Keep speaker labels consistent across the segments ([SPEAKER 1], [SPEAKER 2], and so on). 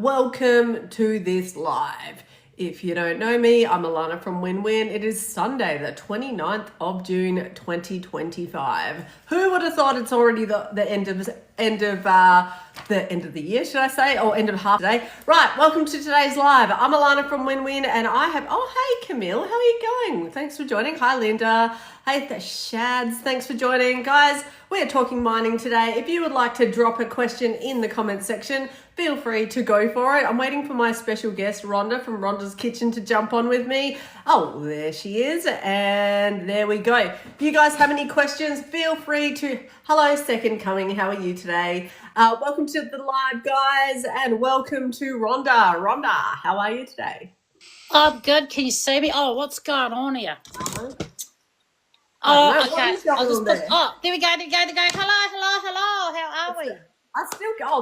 [SPEAKER 1] welcome to this live. If you don't know me, I'm Alana from Win-Win. It is Sunday, the 29th of June, 2025. Who would have thought it's already the end of the year, should I say, or end of half day? Right, welcome to today's live. I'm Alana from Win-Win, and I have, hey Camille, how are you going? Thanks for joining. Hi Linda. Hey the Shads, thanks for joining. Guys, we're talking mining today. If you would like to drop a question in the comment section, feel free to go for it. I'm waiting for my special guest, Rhonda from Rhonda's Kitchen, to jump on with me. Oh, there she is. And there we go. If you guys have any questions, feel free to, hello, second coming. How are you today? Welcome to the live, guys, and welcome to Rhonda. Rhonda, how are you today?
[SPEAKER 2] I'm good. Can you see me? Oh, what's going on here?
[SPEAKER 1] Oh,
[SPEAKER 2] okay. There we go. Hello. How are we?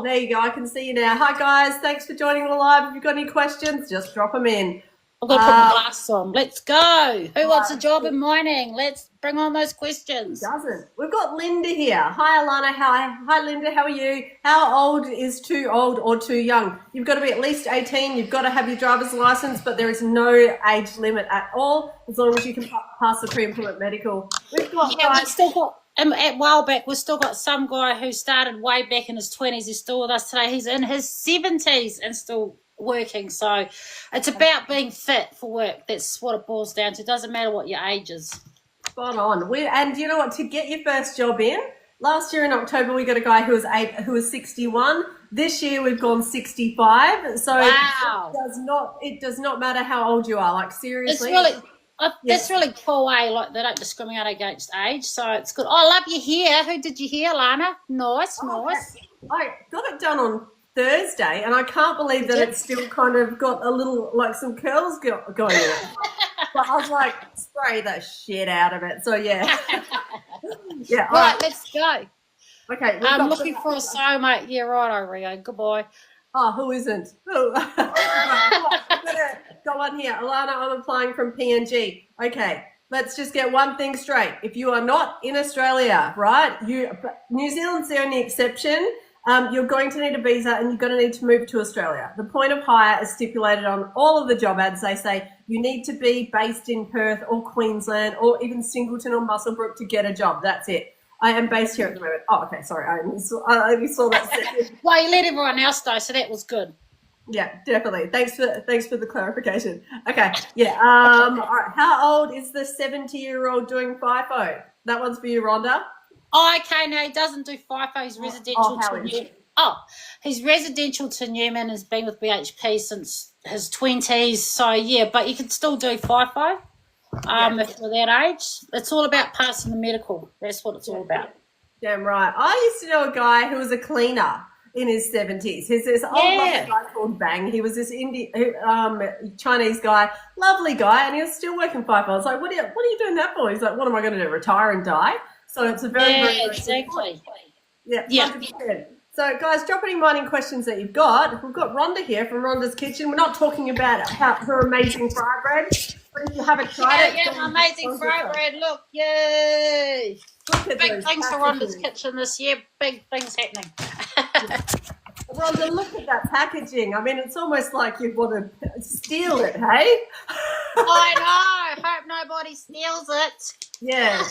[SPEAKER 1] There you go. I can see you now. Hi, guys. Thanks for joining the live. If you've got any questions, just drop them in.
[SPEAKER 2] I've got to put my glasses on. Let's go. Who wants a job in mining? Let's bring on those questions.
[SPEAKER 1] We've got Linda here. Hi, Alana. Hi, Linda. How are you? How old is too old or too young? You've got to be at least 18. You've got to have your driver's license, but there is no age limit at all as long as you can pass the pre-employment medical. We've still got.
[SPEAKER 2] A while back, we've still got some guy who started way back in his 20s. He's still with us today. He's in his 70s and still working. So it's about being fit for work. That's what it boils down to. It doesn't matter what your age is.
[SPEAKER 1] Spot on. And you know what? To get your first job in, last year in October, we got a guy who was 61. This year, we've gone 65. So
[SPEAKER 2] wow.
[SPEAKER 1] It does not matter how old you are. Like, seriously.
[SPEAKER 2] That's really cool, Like, they don't discriminate against age, so it's good. I love your hair. Who did your hair, Lana? Nice.
[SPEAKER 1] I got it done on Thursday, and I can't believe that it's still kind of got a little, like, some curls going on. But I was like, spray the shit out of it. So, yeah.
[SPEAKER 2] Yeah. Right, let's go.
[SPEAKER 1] Okay.
[SPEAKER 2] I'm looking for a soulmate. Yeah, right, Rio. Goodbye.
[SPEAKER 1] Oh, who isn't? Who? I'm gonna go on here. Alana, I'm applying from PNG. Okay, let's just get one thing straight. If you are not in Australia, right? New Zealand's the only exception. You're going to need a visa and you're going to need to move to Australia. The point of hire is stipulated on all of the job ads. They say you need to be based in Perth or Queensland or even Singleton or Muswellbrook to get a job. That's it. I am based here at the moment. Oh, okay, sorry. I only saw that.
[SPEAKER 2] Well, you let everyone else know, so that was good.
[SPEAKER 1] Yeah, definitely. Thanks for the clarification. Okay, yeah. All right. How old is the 70-year-old doing FIFO? That one's for you, Rhonda.
[SPEAKER 2] Oh, okay. No, he doesn't do FIFO. He's residential to Newman. He's residential to Newman. Has been with BHP since his 20s. So yeah, but you can still do FIFO. If you're that age, it's all about passing the medical. That's what it's all about.
[SPEAKER 1] Damn right. I used to know a guy who was a cleaner in his 70s. He's this old guy called Bang. He was this Chinese guy, lovely guy, and he was still working FIFO. I was like, what are you doing that for? He's like, what am I going to do? Retire and die? So it's a very
[SPEAKER 2] exactly.
[SPEAKER 1] Yeah, 100%. So, guys, drop any mining questions that you've got. We've got Rhonda here from Rhonda's Kitchen. We're not talking about her amazing fry bread, but if you haven't tried it...
[SPEAKER 2] Yeah, amazing fry bread. Look, yay! Big things for Rhonda's Kitchen this year. Big things happening.
[SPEAKER 1] Rhonda, look at that packaging. I mean, it's almost like you want to steal it, hey?
[SPEAKER 2] I know. Hope nobody steals it.
[SPEAKER 1] Yeah.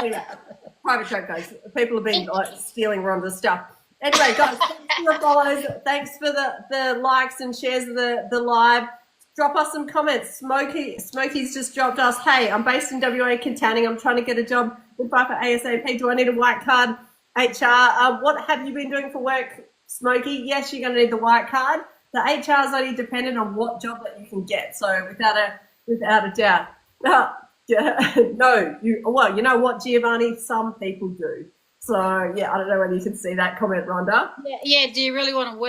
[SPEAKER 1] Yeah. Private joke, guys. People have been stealing Rhonda's stuff. Anyway, guys, thanks for the follows. Thanks for the likes and shares of the live. Drop us some comments. Smokey's just dropped us. Hey, I'm based in WA, Kintanning. I'm trying to get a job with FIFO ASAP. Do I need a white card? HR. What have you been doing for work, Smokey? Yes, you're going to need the white card. The HR is only dependent on what job that you can get. So without a doubt. No, you know what, Giovanni? Some people do. So, yeah, I don't know whether you can see that comment, Rhonda.
[SPEAKER 2] Yeah. Do you really want to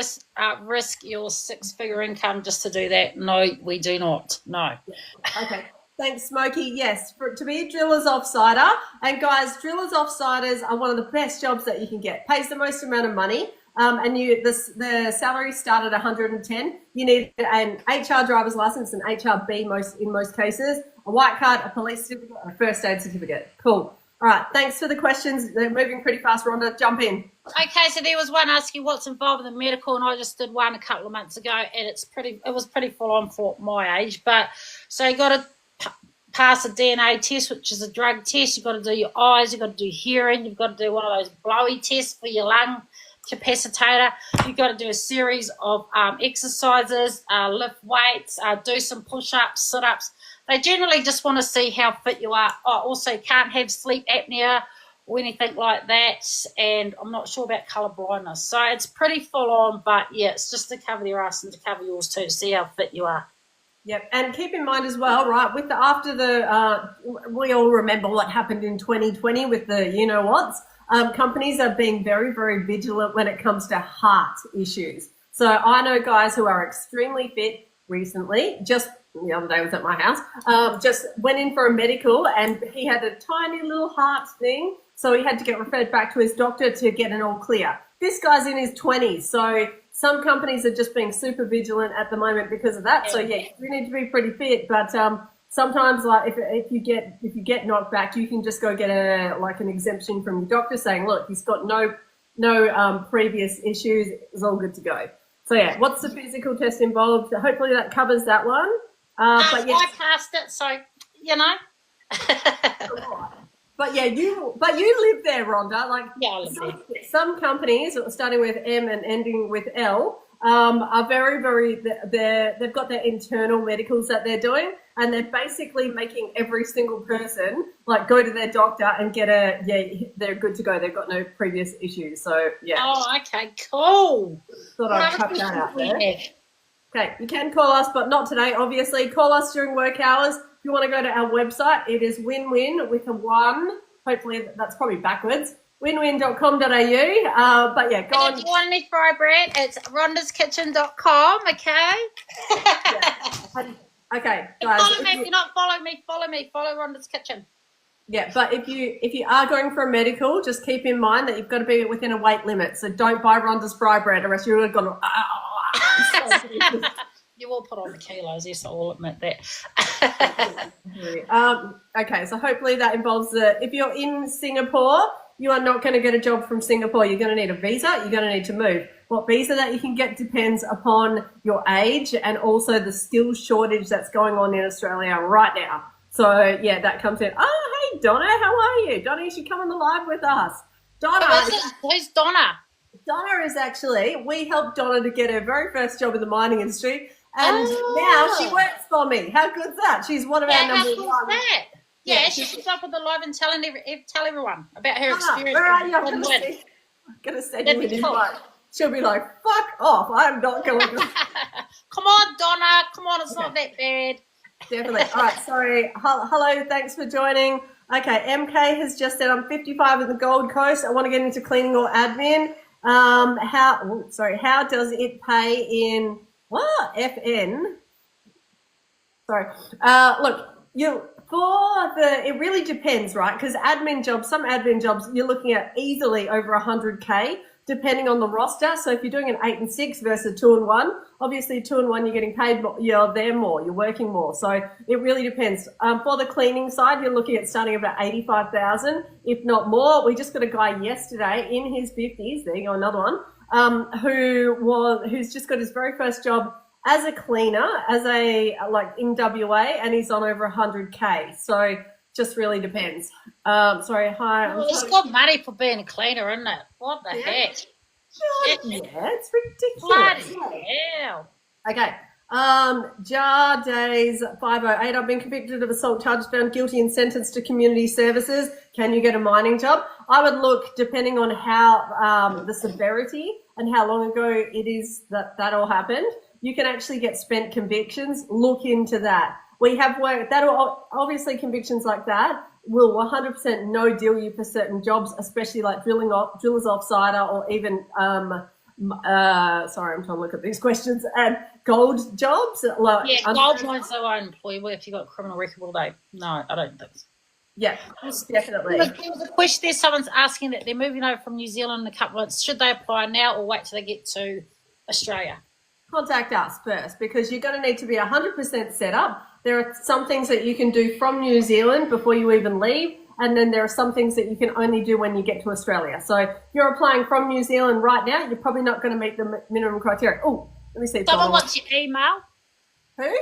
[SPEAKER 2] risk your six-figure income just to do that? No, we do not. No.
[SPEAKER 1] Yeah. Okay. Thanks, Smokey. Yes, to be a driller's offsider. And, guys, drillers offsiders are one of the best jobs that you can get. Pays the most amount of money. And the salary start at 110. You need an HR driver's license, an HRB in most cases, a white card, a police certificate, and a first aid certificate. Cool. All right. Thanks for the questions. They're moving pretty fast, Rhonda. Jump in.
[SPEAKER 2] Okay, so there was one asking what's involved in the medical, and I just did one a couple of months ago, and it was pretty full on for my age. But so you got to pass a DNA test, which is a drug test. You've got to do your eyes, you've got to do hearing, you've got to do one of those blowy tests for your lung capacitator. You've got to do a series of exercises, lift weights, do some push-ups, sit-ups. They generally just want to see how fit you are. I also can't have sleep apnea or anything like that, and I'm not sure about colour blindness. So it's pretty full on, but yeah, it's just to cover their ass and to cover yours too, to see how fit you are.
[SPEAKER 1] Yep, and keep in mind as well, right, with we all remember what happened in 2020 with the you-know-whats. Companies are being very, very vigilant when it comes to heart issues. So I know guys who are extremely fit recently, just the other day was at my house, just went in for a medical and he had a tiny little heart thing, so he had to get referred back to his doctor to get an all clear. This guy's in his 20s, so some companies are just being super vigilant at the moment because of that. So yeah, you need to be pretty fit, but sometimes, like if you get knocked back, you can just go get an exemption from your doctor saying, look, he's got no previous issues, it's all good to go. So yeah, what's the physical test involved? Hopefully that covers that one.
[SPEAKER 2] But yeah, I passed it, so you know.
[SPEAKER 1] But yeah, you live there, Rhonda. Like
[SPEAKER 2] yeah, I live there.
[SPEAKER 1] Some companies, starting with M and ending with L, are very, very. They've got their internal medicals that they're doing, and they're basically making every single person like go to their doctor and get they're good to go. They've got no previous issues. So yeah.
[SPEAKER 2] Oh, okay, cool.
[SPEAKER 1] Thought I'd cut that out there. Okay, you can call us, but not today, obviously. Call us during work hours. If you want to go to our website, it is win-win with a 1. Hopefully that's probably backwards. winwin.com.au. But yeah, go on.
[SPEAKER 2] If you want any fry bread, it's rondaskitchen.com, okay?
[SPEAKER 1] Yeah. Okay, guys.
[SPEAKER 2] Follow me. If you're not following me, follow Rhonda's Kitchen.
[SPEAKER 1] Yeah, but if you are going for a medical, just keep in mind that you've got to be within a weight limit. So don't buy Rhonda's fry bread, or else you're going to.
[SPEAKER 2] You will put on the kilos, yes, I will admit that.
[SPEAKER 1] Okay, so hopefully that involves if you're in Singapore, you are not going to get a job from Singapore. You're going to need a visa. You're going to need to move. What visa that you can get depends upon your age and also the skills shortage that's going on in Australia right now. So yeah, that comes in. Oh, hey Donna, how are you? Donna, you should come on the live with us. Donna.
[SPEAKER 2] Who's Donna?
[SPEAKER 1] Donna is actually, we helped Donna to get her very first job in the mining industry, and now she works for me. How good's that? She's one of our number one.
[SPEAKER 2] How cool's that? Yeah, she should up with the live and tell everyone about her experience.
[SPEAKER 1] Where are you? I'm going to send you an invite. She'll be like, fuck off. I'm not going to.
[SPEAKER 2] Come on, Donna. Come on, it's not that bad.
[SPEAKER 1] Definitely. All right, sorry. Hello, thanks for joining. Okay, MK has just said, I'm 55 in the Gold Coast. I want to get into cleaning or admin. How does it pay in FN? Sorry. Look, it really depends, right? Because some admin jobs, you're looking at easily over 100K, depending on the roster. So if you're doing an 8 and 6 versus 2 and 1, obviously 2 and 1, you're getting paid more, you're there more, you're working more. So it really depends. For the cleaning side, you're looking at starting about 85,000, if not more. We just got a guy yesterday in his 50s, there you go, another one, who's just got his very first job as a cleaner, in WA, and he's on over 100K. So just really depends. Sorry, hi.
[SPEAKER 2] Well, it's got money for being a cleaner, isn't it? What the heck?
[SPEAKER 1] Yeah, it's ridiculous.
[SPEAKER 2] Bloody hell.
[SPEAKER 1] Okay. Jar Days 508. I've been convicted of assault charges, found guilty and sentenced to community services. Can you get a mining job? I would look, depending on how the severity and how long ago it is that all happened. You can actually get spent convictions. Look into that. We have worked, obviously convictions like that will 100% no deal you for certain jobs, especially like drillers offsider or even, sorry, I'm trying to look at these questions, and gold jobs.
[SPEAKER 2] Gold mines are unemployable if you've got a criminal record, will they? No, I don't think so.
[SPEAKER 1] Yeah, definitely.
[SPEAKER 2] There was a question there, someone's asking that they're moving over from New Zealand in a couple of months. Should they apply now or wait till they get to Australia?
[SPEAKER 1] Contact us first, because you're going to need to be 100% set up. There are some things that you can do from New Zealand before you even leave, And then there are some things that you can only do when you get to Australia. So if you're applying from New Zealand right now, you're probably not going to meet the minimum criteria. Oh, let me see.
[SPEAKER 2] Someone wants your email.
[SPEAKER 1] Who?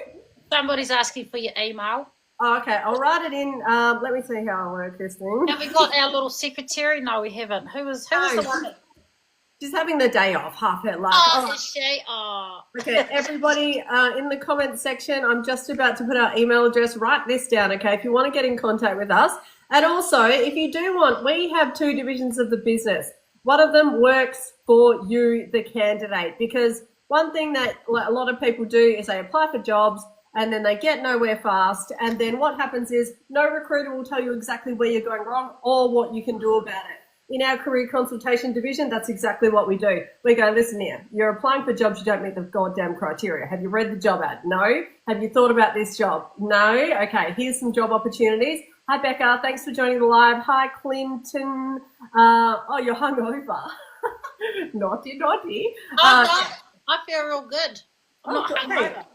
[SPEAKER 2] Somebody's asking for your email.
[SPEAKER 1] Oh, okay, I'll write it in. Let me see how I work this thing.
[SPEAKER 2] Have we got our little secretary? No, we haven't. Who was the one that...
[SPEAKER 1] She's having the day off, half her life.
[SPEAKER 2] Oh, is she? Oh.
[SPEAKER 1] Okay, everybody in the comments section, I'm just about to put our email address. Write this down, okay, if you want to get in contact with us. And also, if you do want, we have 2 divisions of the business. One of them works for you, the candidate, because one thing that a lot of people do is they apply for jobs and then they get nowhere fast. And then what happens is no recruiter will tell you exactly where you're going wrong or what you can do about it. In our career consultation division, that's exactly what we do. We go, listen here, you're applying for jobs, you don't meet the goddamn criteria. Have you read the job ad? No. Have you thought about this job? No. Okay, here's some job opportunities. Hi, Becca. Thanks for joining the live. Hi, Clinton. Oh, you're hungover. Naughty, naughty.
[SPEAKER 2] I feel real good. I'm not hungover.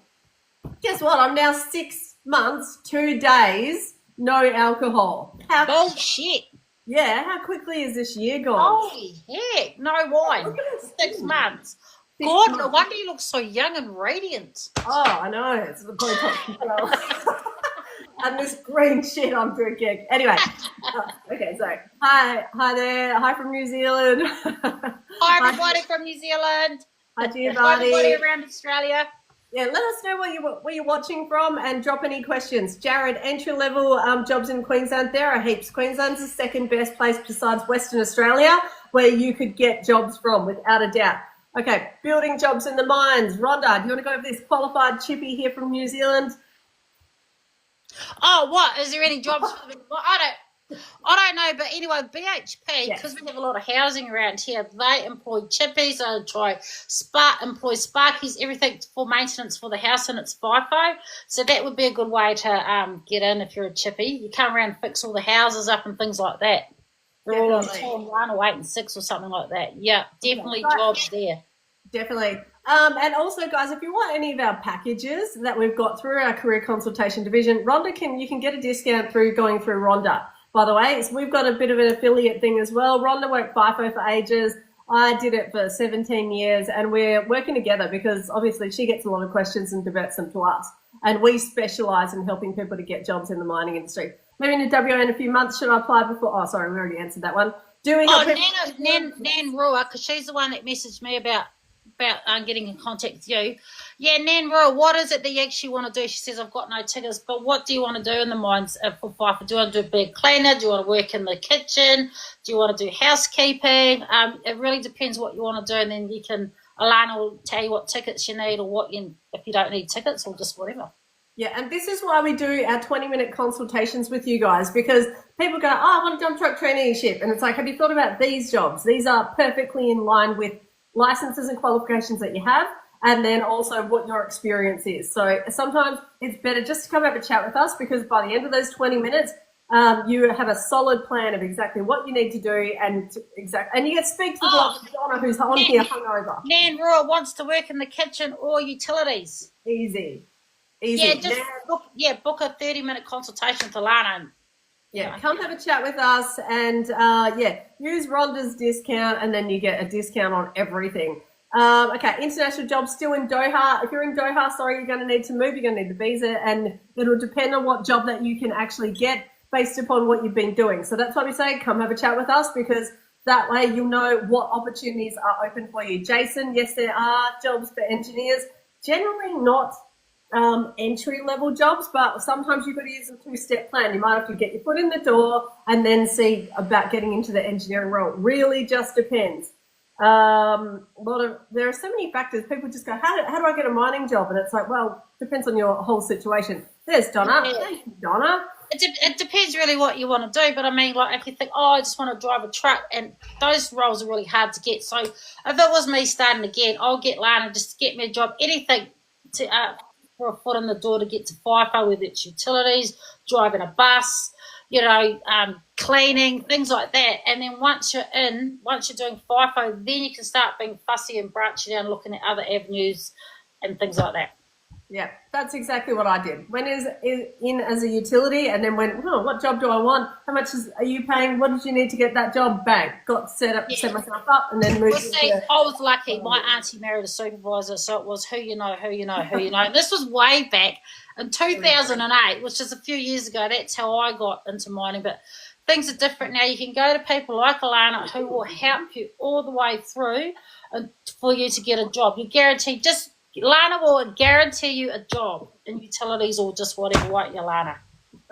[SPEAKER 1] Guess what? I'm now 6 months, 2 days, no alcohol.
[SPEAKER 2] Bullshit.
[SPEAKER 1] Yeah, how quickly is this year gone?
[SPEAKER 2] Holy heck, no wine. 6 months. God, no wonder you look so young and radiant.
[SPEAKER 1] Oh, I know. It's the Botox. And this green shit I'm drinking. Anyway, okay, so hi there. Hi from New Zealand.
[SPEAKER 2] Hi, everybody from New Zealand.
[SPEAKER 1] Hi, Giovanni.
[SPEAKER 2] Hi, everybody around Australia.
[SPEAKER 1] Yeah, let us know where you're watching from and drop any questions. Jared, entry-level jobs in Queensland, there are heaps. Queensland's the second best place besides Western Australia where you could get jobs from, without a doubt. Okay, building jobs in the mines. Rhonda, do you want to go over this qualified chippy here from New Zealand?
[SPEAKER 2] Oh, what? Is there any jobs? Well, I don't know, but anyway, BHP, because we have a lot of housing around here, they employ chippies, they employ sparkies, everything for maintenance for the house, and it's FIFO. So that would be a good way to get in if you're a chippy. You come around and fix all the houses up and things like that. They're all on 1 or 8 and 6 or something like that. Yeah, definitely jobs there.
[SPEAKER 1] Definitely. And also, guys, if you want any of our packages that we've got through our career consultation division, you can get a discount through going through Rhonda. By the way, so we've got a bit of an affiliate thing as well. Rhonda worked FIFO for ages. I did it for 17 years, and we're working together because obviously she gets a lot of questions and diverts them to us. And we specialise in helping people to get jobs in the mining industry. Maybe in WA in a few months. Should I apply before? Oh, sorry, we already answered that one. Nan
[SPEAKER 2] Rua, because she's the one that messaged me about getting in contact with you. Yeah, Nan Rua, what is it that you actually want to do? She says, I've got no tickets, but what do you want to do in the mines for FIFO? Do you want to do a big cleaner? Do you want to work in the kitchen? Do you want to do housekeeping? It really depends what you want to do, and then Alana will tell you what tickets you need or if you don't need tickets or just whatever.
[SPEAKER 1] Yeah, and this is why we do our 20-minute consultations with you guys, because people go, I want a dump truck traineeship. And it's like, have you thought about these jobs? These are perfectly in line with licenses and qualifications that you have, and then also what your experience is. So sometimes it's better just to come have a chat with us, because by the end of those 20 minutes, you have a solid plan of exactly what you need to do, and you get to speak to the Donna who's on here hungover.
[SPEAKER 2] Nan Rua wants to work in the kitchen or utilities.
[SPEAKER 1] Easy.
[SPEAKER 2] Yeah, book a 30-minute consultation with Alana.
[SPEAKER 1] Yeah, come have a chat with us, and use Rhonda's discount, and then you get a discount on everything. Okay, international jobs still in Doha. If you're in Doha, sorry, you're going to need to move. You're going to need the visa, and it'll depend on what job that you can actually get based upon what you've been doing. So that's why we say come have a chat with us, because that way you'll know what opportunities are open for you. Jason, yes, there are jobs for engineers. Generally not entry-level jobs, but sometimes you've got to use a 2-step plan. You might have to get your foot in the door and then see about getting into the engineering role. It really just depends. There are so many factors. People just go, how do I get a mining job? And it's like, well, depends on your whole situation. There's Donna.
[SPEAKER 2] Yeah.
[SPEAKER 1] Thank you, Donna.
[SPEAKER 2] It depends really what you want to do, but I mean, like if you think, I just want to drive a truck, and those roles are really hard to get. So if it was me starting again, I'll get Lana just to get me a job, anything to for a foot in the door to get to FIFO, whether it's utilities, driving a bus, cleaning, things like that. And then once you're doing FIFO, then you can start being fussy and branching out and looking at other avenues and things like that.
[SPEAKER 1] Yeah, that's exactly what I did. Went in as a utility and then went, oh, what job do I want? How much are you paying? What did you need to get that job? Bang. Got set myself up and then moved
[SPEAKER 2] see, I was lucky. My auntie married a supervisor, so it was who you know, who you know, who you know. This was way back in 2008, which is a few years ago. That's how I got into mining. But things are different now. You can go to people like Alana who will help you all the way through and for you to get a job. You guarantee Lana will guarantee you a job in utilities or just whatever, won't you, Lana?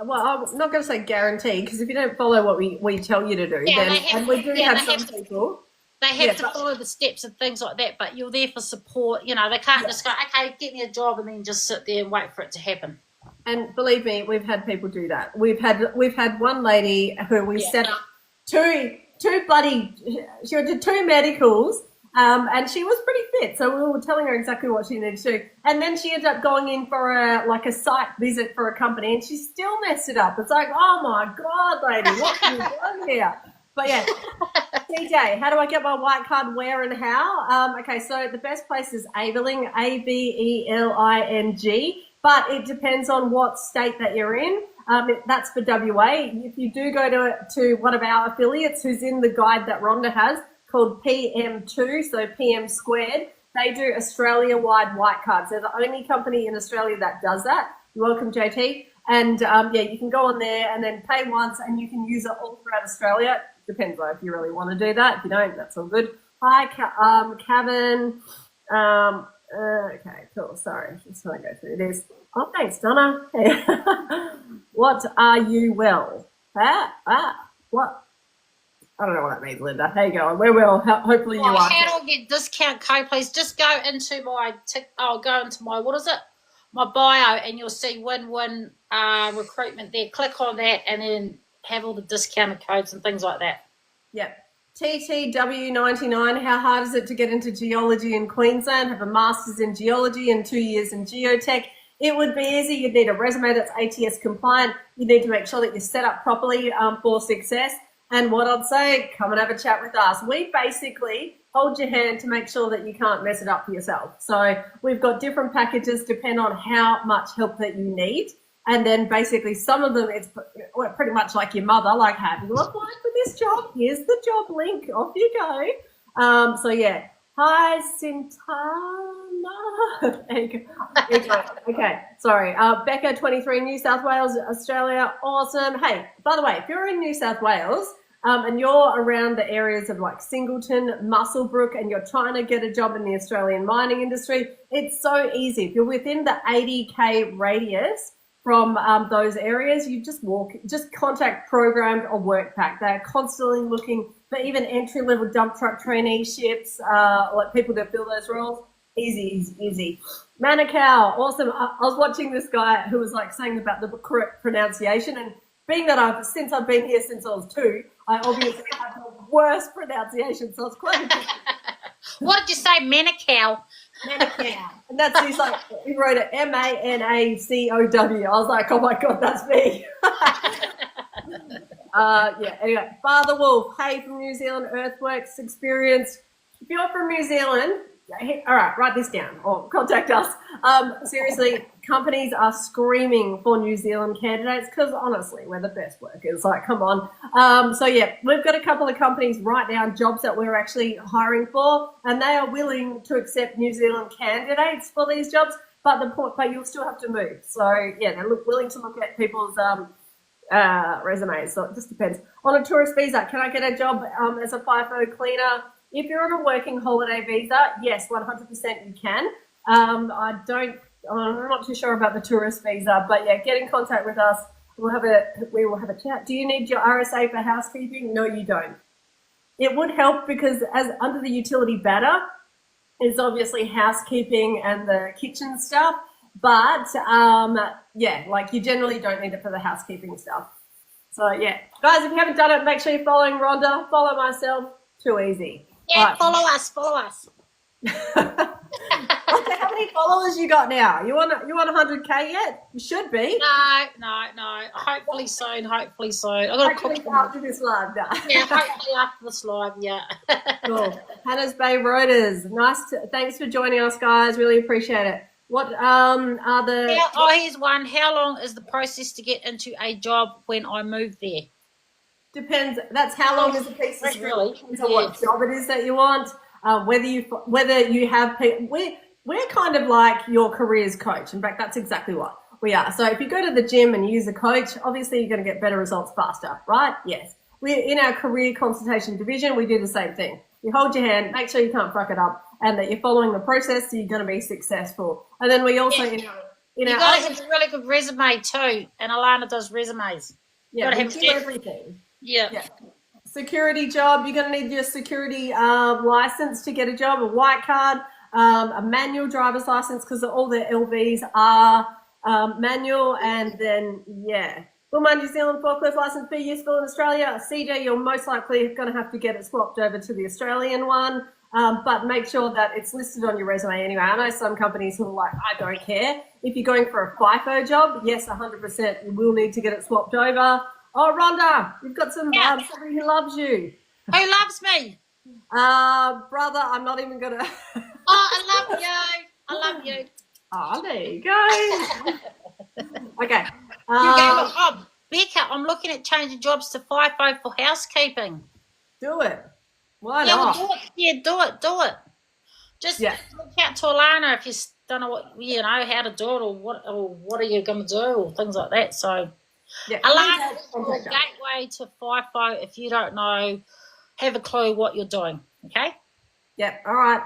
[SPEAKER 1] Well, I'm not going to say guarantee because if you don't follow what we tell you to do, then we do have some people.
[SPEAKER 2] They have to follow the steps and things like that, but you're there for support. You know, they can't just go, okay, get me a job and then just sit there and wait for it to happen.
[SPEAKER 1] And believe me, we've had people do that. We've had one lady who we set up two bloody. She did 2 medicals. And she was pretty fit, so we were telling her exactly what she needed to do. And then she ended up going in for a site visit for a company, and she still messed it up. It's like, oh my God, lady, what are you doing here? But yeah, TJ, how do I get my white card? Where and how? Okay, so the best place is Aveling, Abeling, but it depends on what state that you're in. That's for WA. If you do go to one of our affiliates who's in the guide that Rhonda has, called PM2, so PM squared. They do Australia-wide white cards. They're the only company in Australia that does that. You're welcome, JT. And you can go on there and then pay once and you can use it all throughout Australia. Depends though if you really want to do that. If you don't, that's all good. Hi, Kevin. Okay, cool. Sorry, just want to go through this. Oh, thanks, Donna. Hey. What are you well? What? I don't know what that means, Linda. How you going? We're well. Hopefully you are.
[SPEAKER 2] How do I get discount code, please? Just go into my what is it? My bio, and you'll see win-win recruitment there. Click on that, and then have all the discounted codes and things like that.
[SPEAKER 1] Yep. TTW99. How hard is it to get into geology in Queensland? Have a master's in geology and 2 years in geotech. It would be easy. You'd need a resume that's ATS compliant. You need to make sure that you're set up properly for success. And what I'd say, come and have a chat with us. We basically hold your hand to make sure that you can't mess it up for yourself. So we've got different packages depending on how much help that you need. And then basically some of them, it's pretty much like your mother, like, have you applied for this job? Here's the job link. Off you go. Hi, Sintana. There you go. Okay, sorry. Becca, 23, New South Wales, Australia. Awesome. Hey, by the way, if you're in New South Wales and you're around the areas of like Singleton, Muswellbrook, and you're trying to get a job in the Australian mining industry, it's so easy. If you're within the 80K radius from those areas, you just contact Programmed or WorkPack. They're constantly looking for even entry-level dump truck traineeships, like people that fill those roles. Easy. Manukau, awesome. I was watching this guy who was like saying about the correct pronunciation, and being that since I've been here since I was 2, I obviously have the worst pronunciation, so it's quite interesting.
[SPEAKER 2] What did you say, Manukau?
[SPEAKER 1] Manukau. And he wrote it MANACOW. I was like, oh my God, that's me. Anyway, Father Wolf, hey, from New Zealand Earthworks experience. If you're from New Zealand, all right, write this down or contact us. Seriously, companies are screaming for New Zealand candidates because honestly, we're the best workers. Like, come on. We've got a couple of companies right now, jobs that we're actually hiring for, and they are willing to accept New Zealand candidates for these jobs. But you'll still have to move. So yeah, they're willing to look at people's resumes. So it just depends. On a tourist visa, can I get a job as a FIFO cleaner? If you're on a working holiday visa, yes, 100% you can. I'm not too sure about the tourist visa, but yeah, get in contact with us. We will have a chat. Do you need your RSA for housekeeping? No, you don't. It would help because as under the utility banner is obviously housekeeping and the kitchen stuff, but you generally don't need it for the housekeeping stuff. So yeah, guys, if you haven't done it, make sure you're following Rhonda. Follow myself. Too easy.
[SPEAKER 2] Yeah, right. Follow us.
[SPEAKER 1] How many followers you got now? You want 100K yet? You should be.
[SPEAKER 2] No. Hopefully soon. I got to cook
[SPEAKER 1] after this live. No.
[SPEAKER 2] Yeah, hopefully after this live. Yeah.
[SPEAKER 1] Cool. Hannah's Bay Roaders. Thanks for joining us, guys. Really appreciate it. What are the...
[SPEAKER 2] Here's one. How long is the process to get into a job when I move there?
[SPEAKER 1] Depends. That's how long is a piece of string.
[SPEAKER 2] Really?
[SPEAKER 1] Depends on what job it is that you want. Whether you have people. We're kind of like your careers coach. In fact, that's exactly what we are. So if you go to the gym and use a coach, obviously you're going to get better results faster, right? Yes. We're in our career consultation division. We do the same thing. You hold your hand, make sure you can't fuck it up, and that you're following the process, so you're going to be successful. And then we also
[SPEAKER 2] you got to have a really good resume too, and Alana does resumes.
[SPEAKER 1] Yeah, we do everything.
[SPEAKER 2] Yeah.
[SPEAKER 1] Security job, you're going to need your security license to get a job, a white card, a manual driver's license, because all the LVs are manual, and then, Full New Zealand forklift license be useful in Australia. CJ, you're most likely going to have to get it swapped over to the Australian one, but make sure that it's listed on your resume anyway. I know some companies who are like, I don't care. If you're going for a FIFO job, yes, 100%, you will need to get it swapped over. Oh, Rhonda, you've got somebody who loves you.
[SPEAKER 2] Who loves me?
[SPEAKER 1] Brother, I'm not even going to...
[SPEAKER 2] I love you. I love you.
[SPEAKER 1] Oh, there you go. Okay.
[SPEAKER 2] Becca, I'm looking at changing jobs to FIFO for housekeeping.
[SPEAKER 1] Do it. Why not?
[SPEAKER 2] We'll do it. Do it. Just look out to Alana if you don't know how to do it, or what are you going to do, or things like that. So, Alana is the gateway to FIFO. If you don't know, have a clue what you're doing. Okay.
[SPEAKER 1] Yeah. All right.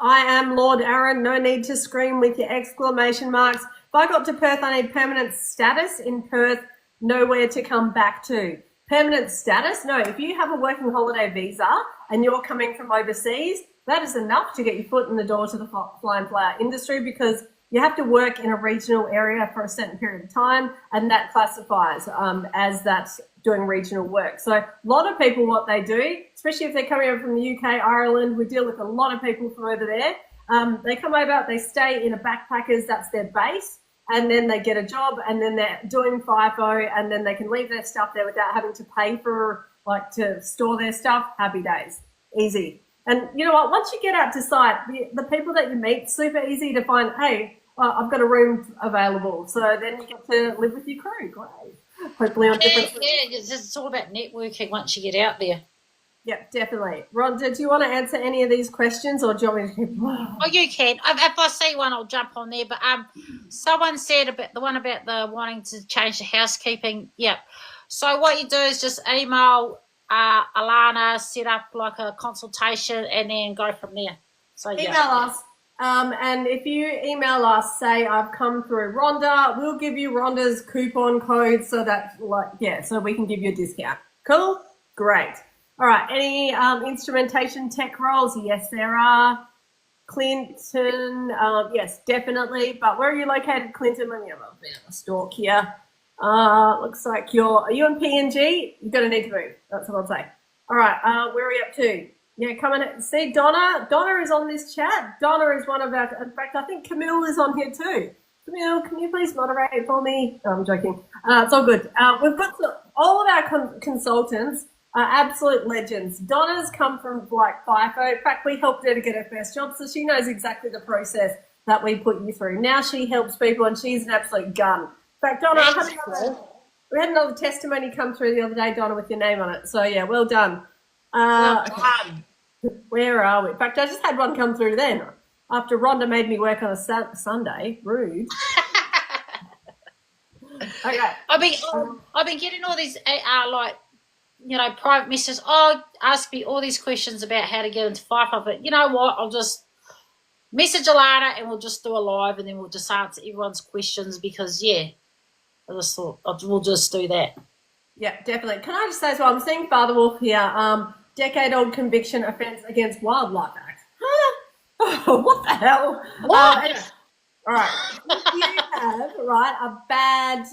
[SPEAKER 1] I am Lord Aaron. No need to scream with your exclamation marks. If I got to Perth, I need permanent status in Perth. Nowhere to come back to. Permanent status? No, if you have a working holiday visa and you're coming from overseas, that is enough to get your foot in the door to the fly and flower industry, because you have to work in a regional area for a certain period of time, and that classifies as that's doing regional work. So a lot of people, what they do, especially if they're coming over from the UK, Ireland, we deal with a lot of people from over there. They come over, they stay in a backpackers, that's their base, and then they get a job, and then they're doing FIFO, and then they can leave their stuff there without having to pay for, to store their stuff. Happy days. Easy. And you know what? Once you get out to site, the people that you meet, super easy to find, hey, I've got a room available. So then you get to live with your crew. Great. Hopefully on different...
[SPEAKER 2] it's all about networking once you get out there.
[SPEAKER 1] Yep, definitely. Rhonda, do you want to answer any of these questions, or do you want me to keep...
[SPEAKER 2] Oh, you can. If I see one, I'll jump on there. But someone said about the one about the wanting to change the housekeeping. Yep. So what you do is just email Alana, set up like a consultation, and then go from there. So
[SPEAKER 1] email us. And if you email us, say I've come through Rhonda, we'll give you Rhonda's coupon code so that so we can give you a discount. Cool? Great. All right. Any instrumentation tech roles? Yes, there are. Clinton, yes, definitely. But where are you located, Clinton? Let me have a bit of a stalk here. Looks like are you in PNG? You're going to need to move. That's what I'll say. All right. Where are we up to? Yeah, come on. See, Donna. Donna is on this chat. Donna is one of our... In fact, I think Camille is on here too. Camille, can you please moderate for me? No, I'm joking. It's all good. We've got all of our consultants are absolute legends. Donna's come from FIFO. In fact, we helped her to get her first job, so she knows exactly the process that we put you through. Now she helps people, and she's an absolute gun. In fact, Donna, we had another testimony come through the other day, Donna, with your name on it. So, yeah, well done. Where are we? In fact, I just had one come through then after Rhonda made me work on a Sunday. Rude. Okay.
[SPEAKER 2] I've been getting all these private messages. Ask me all these questions about how to get into FIFO. But you know what? I'll just message Alana and we'll just do a live, and then we'll just answer everyone's questions, because I just thought we'll just do that.
[SPEAKER 1] Yeah, definitely. Can I just say as well, I'm seeing Father Wolf here. Decade-old conviction offence against Wildlife Act. What the hell?
[SPEAKER 2] What?
[SPEAKER 1] All right. If you have, a bad,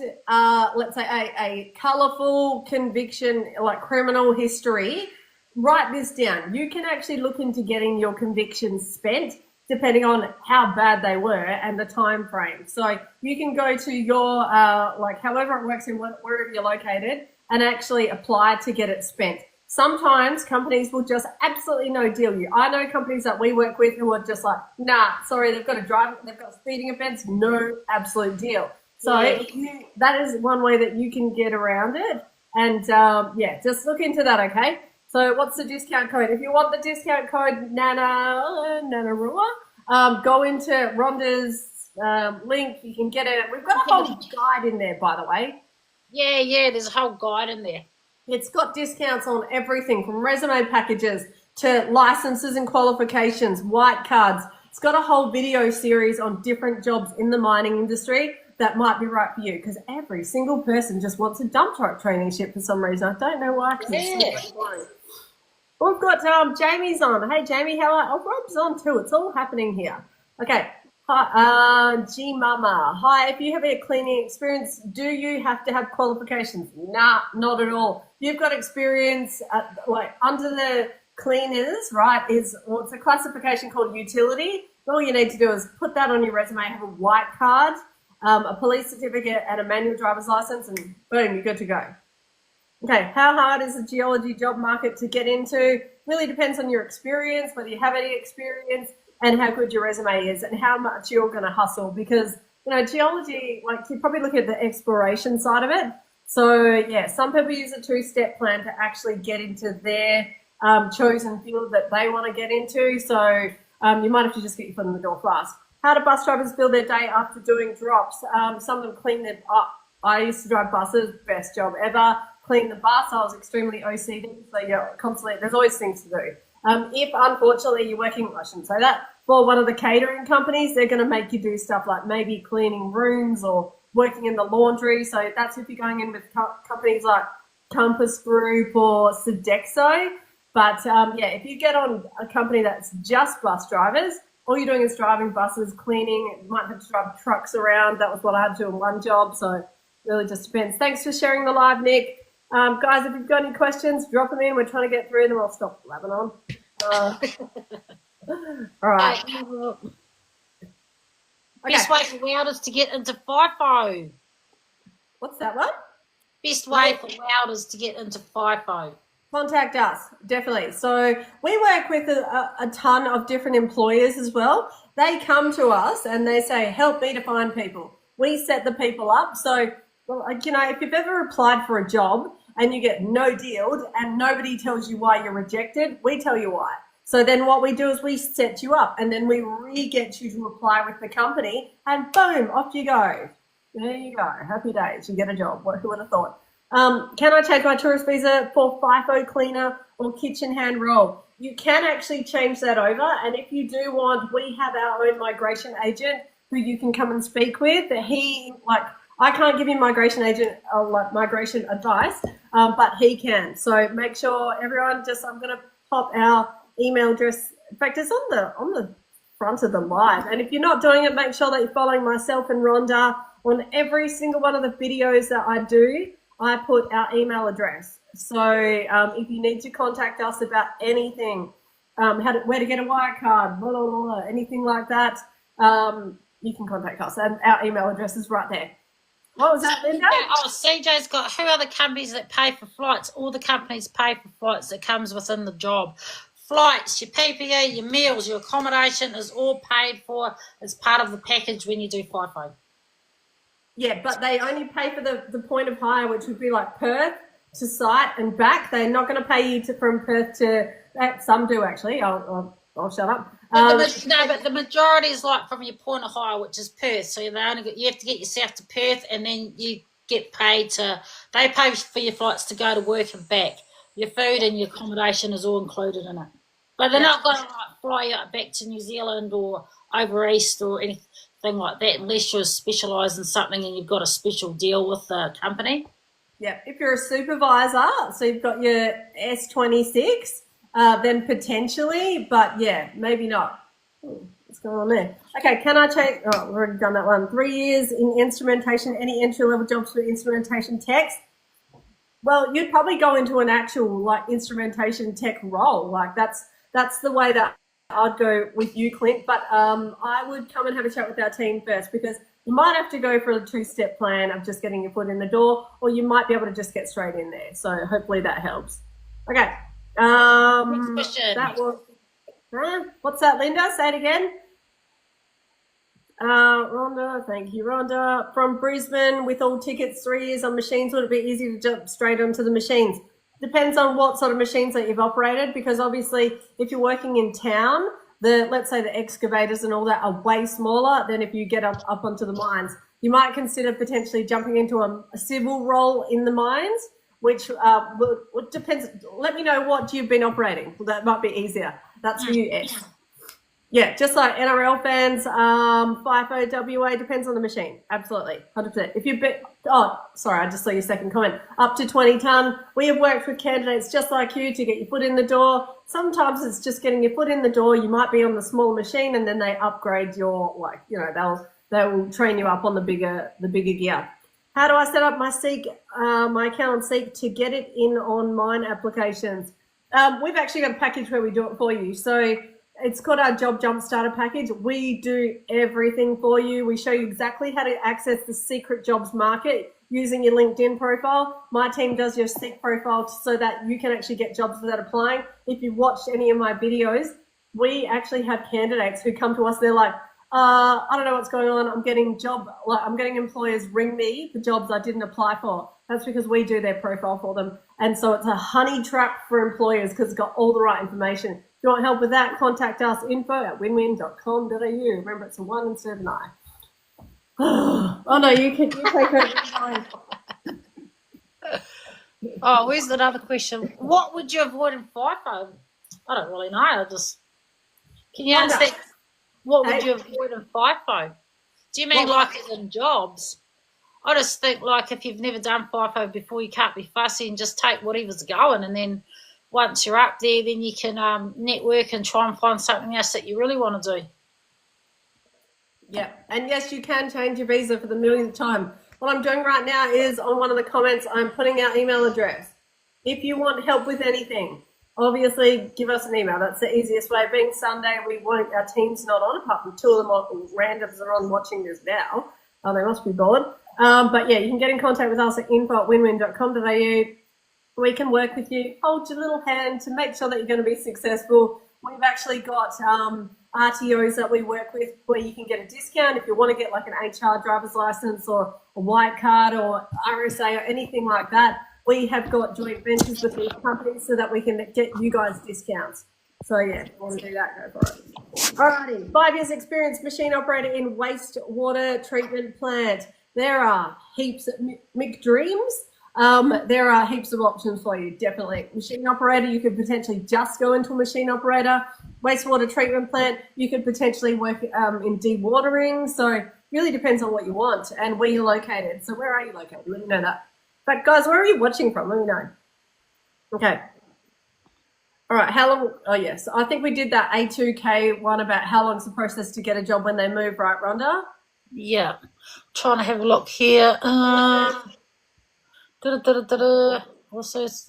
[SPEAKER 1] let's say a colourful conviction, like criminal history, write this down. You can actually look into getting your convictions spent depending on how bad they were and the time frame. So you can go to your, however it works in wherever you're located, and actually apply to get it spent. Sometimes companies will just absolutely no deal you. I know companies that we work with who are just like, nah, sorry, they've got speeding offence, no absolute deal. So that is one way that you can get around it. And yeah, just look into that, okay? So what's the discount code? If you want the discount code NANARUA, go into Rhonda's link. You can get it. We've got a whole guide in there, by the way.
[SPEAKER 2] Yeah, there's a whole guide in there.
[SPEAKER 1] It's got discounts on everything from resume packages to licenses and qualifications, white cards. It's got a whole video series on different jobs in the mining industry that might be right for you, because every single person just wants a dump truck traineeship for some reason. I don't know why. We've got Jamie's on. Hey, Jamie, how are you? Oh, Rob's on too. It's all happening here. Okay. Hi, G Mama. Hi, if you have a cleaning experience, do you have to have qualifications? Nah, not at all. You've got experience like under the cleaners, right? It's a classification called utility. All you need to do is put that on your resume, have a white card, a police certificate, and a manual driver's license, and boom, you're good to go. Okay, how hard is the geology job market to get into? Really depends on your experience, whether you have any experience, and how good your resume is, and how much you're going to hustle. Because, you know, geology, like, you probably look at the exploration side of it. So, yeah, some people use a two-step plan to actually get into their chosen field that they want to get into. So you might have to just get your foot in the door fast. How do bus drivers build their day after doing drops? Some of them clean their... I used to drive buses, best job ever. Clean the bus. I was extremely OCD, so you're constantly... There's always things to do. If, unfortunately, you're working, I shouldn't say that, for one of the catering companies, they're going to make you do stuff like maybe cleaning rooms or working in the laundry. So that's if you're going in with companies like Compass Group or Sodexo. But, yeah, if you get on a company that's just bus drivers, all you're doing is driving buses, cleaning, you might have to drive trucks around. That was what I had to do in one job, so it really just depends. Thanks for sharing the live, Nick. Guys, if you've got any questions, drop them in. We're trying to get through them. I'll stop blabbing on. All right.
[SPEAKER 2] Okay. Best way for welders to get into FIFO.
[SPEAKER 1] What's that one?
[SPEAKER 2] Best way for welders to get into FIFO.
[SPEAKER 1] Contact us, definitely. So we work with a ton of different employers as well. They come to us and they say, help me to find people. We set the people up. So, well, you know, if you've ever applied for a job and you get no deal and nobody tells you why you're rejected, we tell you why. So then what we do is we set you up and then we re-get you to apply with the company and boom, off you go. There you go. Happy days. You get a job. Who would have thought? Can I change my tourist visa for FIFO cleaner or kitchen hand roll? You can actually change that over. And if you do want, we have our own migration agent who you can come and speak with. I can't give you migration advice, but he can. So make sure everyone I'm going to pop our email address. In fact, it's on the front of the live. And if you're not doing it, make sure that you're following myself and Rhonda on every single one of the videos that I do. I put our email address. So if you need to contact us about anything, where to get a wire card, blah, blah, blah, anything like that, you can contact us. And our email address is right there. What was that, Linda?
[SPEAKER 2] CJ's got, who are the companies that pay for flights? All the companies pay for flights that comes within the job. Flights, your PPE, your meals, your accommodation is all paid for as part of the package when you do FIFO.
[SPEAKER 1] Yeah, but they only pay for the point of hire, which would be like Perth to site and back. They're not going to pay you from Perth to some do actually. I'll shut up.
[SPEAKER 2] But the majority is like from your point of hire, which is Perth. So you have to get yourself to Perth, and then you get paid they pay for your flights to go to work and back. Your food and your accommodation is all included in it. But they're not going to fly you back to New Zealand or over east or anything like that unless you're specialised in something and you've got a special deal with the company.
[SPEAKER 1] Yeah, if you're a supervisor, so you've got your S26, then potentially, but yeah, maybe not. What's going on there? Okay, can I change? Oh, we've already done that one. 3 years in instrumentation, any entry-level jobs for instrumentation techs? Well, you'd probably go into an actual instrumentation tech role. That's the way that I'd go with you, Clint. But I would come and have a chat with our team first, because you might have to go for a two-step plan of just getting your foot in the door, or you might be able to just get straight in there. So hopefully that helps. Okay.
[SPEAKER 2] Next question.
[SPEAKER 1] That was. What's that, Linda? Say it again. Rhonda, thank you, Rhonda. From Brisbane, with all tickets, 3 years on machines, would it be easy to jump straight onto the machines? Depends on what sort of machines that you've operated, because obviously if you're working in town, let's say the excavators and all that are way smaller than if you get up onto the mines. You might consider potentially jumping into a civil role in the mines, which depends. Let me know what you've been operating. That might be easier. That's for you, X. Yeah, just like NRL fans, FIFO, WA, depends on the machine. Absolutely, 100%. If you've been, sorry, I just saw your second comment. Up to 20 tonne. We have worked with candidates just like you to get your foot in the door. Sometimes it's just getting your foot in the door. You might be on the small machine, and then they upgrade your, like, you know, they will train you up on the bigger gear. How do I set up my Seek, my account on Seek to get it in on mine applications? We've actually got a package where we do it for you. So it's called our Job Jump Starter package. We do everything for you. We show you exactly how to access the secret jobs market using your LinkedIn profile. My team does your Seek profile so that you can actually get jobs without applying. If you've watched any of my videos, we actually have candidates who come to us. They're like, I don't know what's going on. I'm getting employers ring me for jobs I didn't apply for. That's because we do their profile for them. And so it's a honey trap for employers because it's got all the right information. If you want help with that, contact us, info@winwin.com.au. Remember, it's a 1 instead of an I. Oh, no, you take over.
[SPEAKER 2] Oh, where's another question? What would you avoid in FIFO? I don't really know. Can you understand? What would you avoid in FIFO? Do you mean like as in jobs? I just think like if you've never done FIFO before, you can't be fussy and just take whatever's going, and then once you're up there, then you can network and try and find something else that you really want to do.
[SPEAKER 1] Yeah, and yes, you can change your visa for the millionth time. What I'm doing right now is on one of the comments, I'm putting our email address. If you want help with anything, obviously give us an email. That's the easiest way. Being Sunday, our team's not on, apart from 2 of them randoms are on watching this now. Oh, they must be bored. But yeah, you can get in contact with us at info@winwin.com.au. We can work with you, hold your little hand to make sure that you're going to be successful. We've actually got RTOs that we work with where you can get a discount if you want to get like an HR driver's license or a white card or RSA or anything like that. We have got joint ventures with these companies so that we can get you guys discounts. So yeah, if you want to do that, go for it. Alrighty, 5 years experience machine operator in wastewater treatment plant. There are heaps of McDreams. There are heaps of options for you, definitely. Machine operator, you could potentially just go into a machine operator. Wastewater treatment plant, you could potentially work in dewatering. So really depends on what you want and where you're located. So where are you located? Let me know that. But guys, where are you watching from? Let me know. Okay. All right, how long? Oh, yes. I think we did that A2K one about how long's the process to get a job when they move, right, Rhonda?
[SPEAKER 2] Yeah. Trying to have a look here. What's this?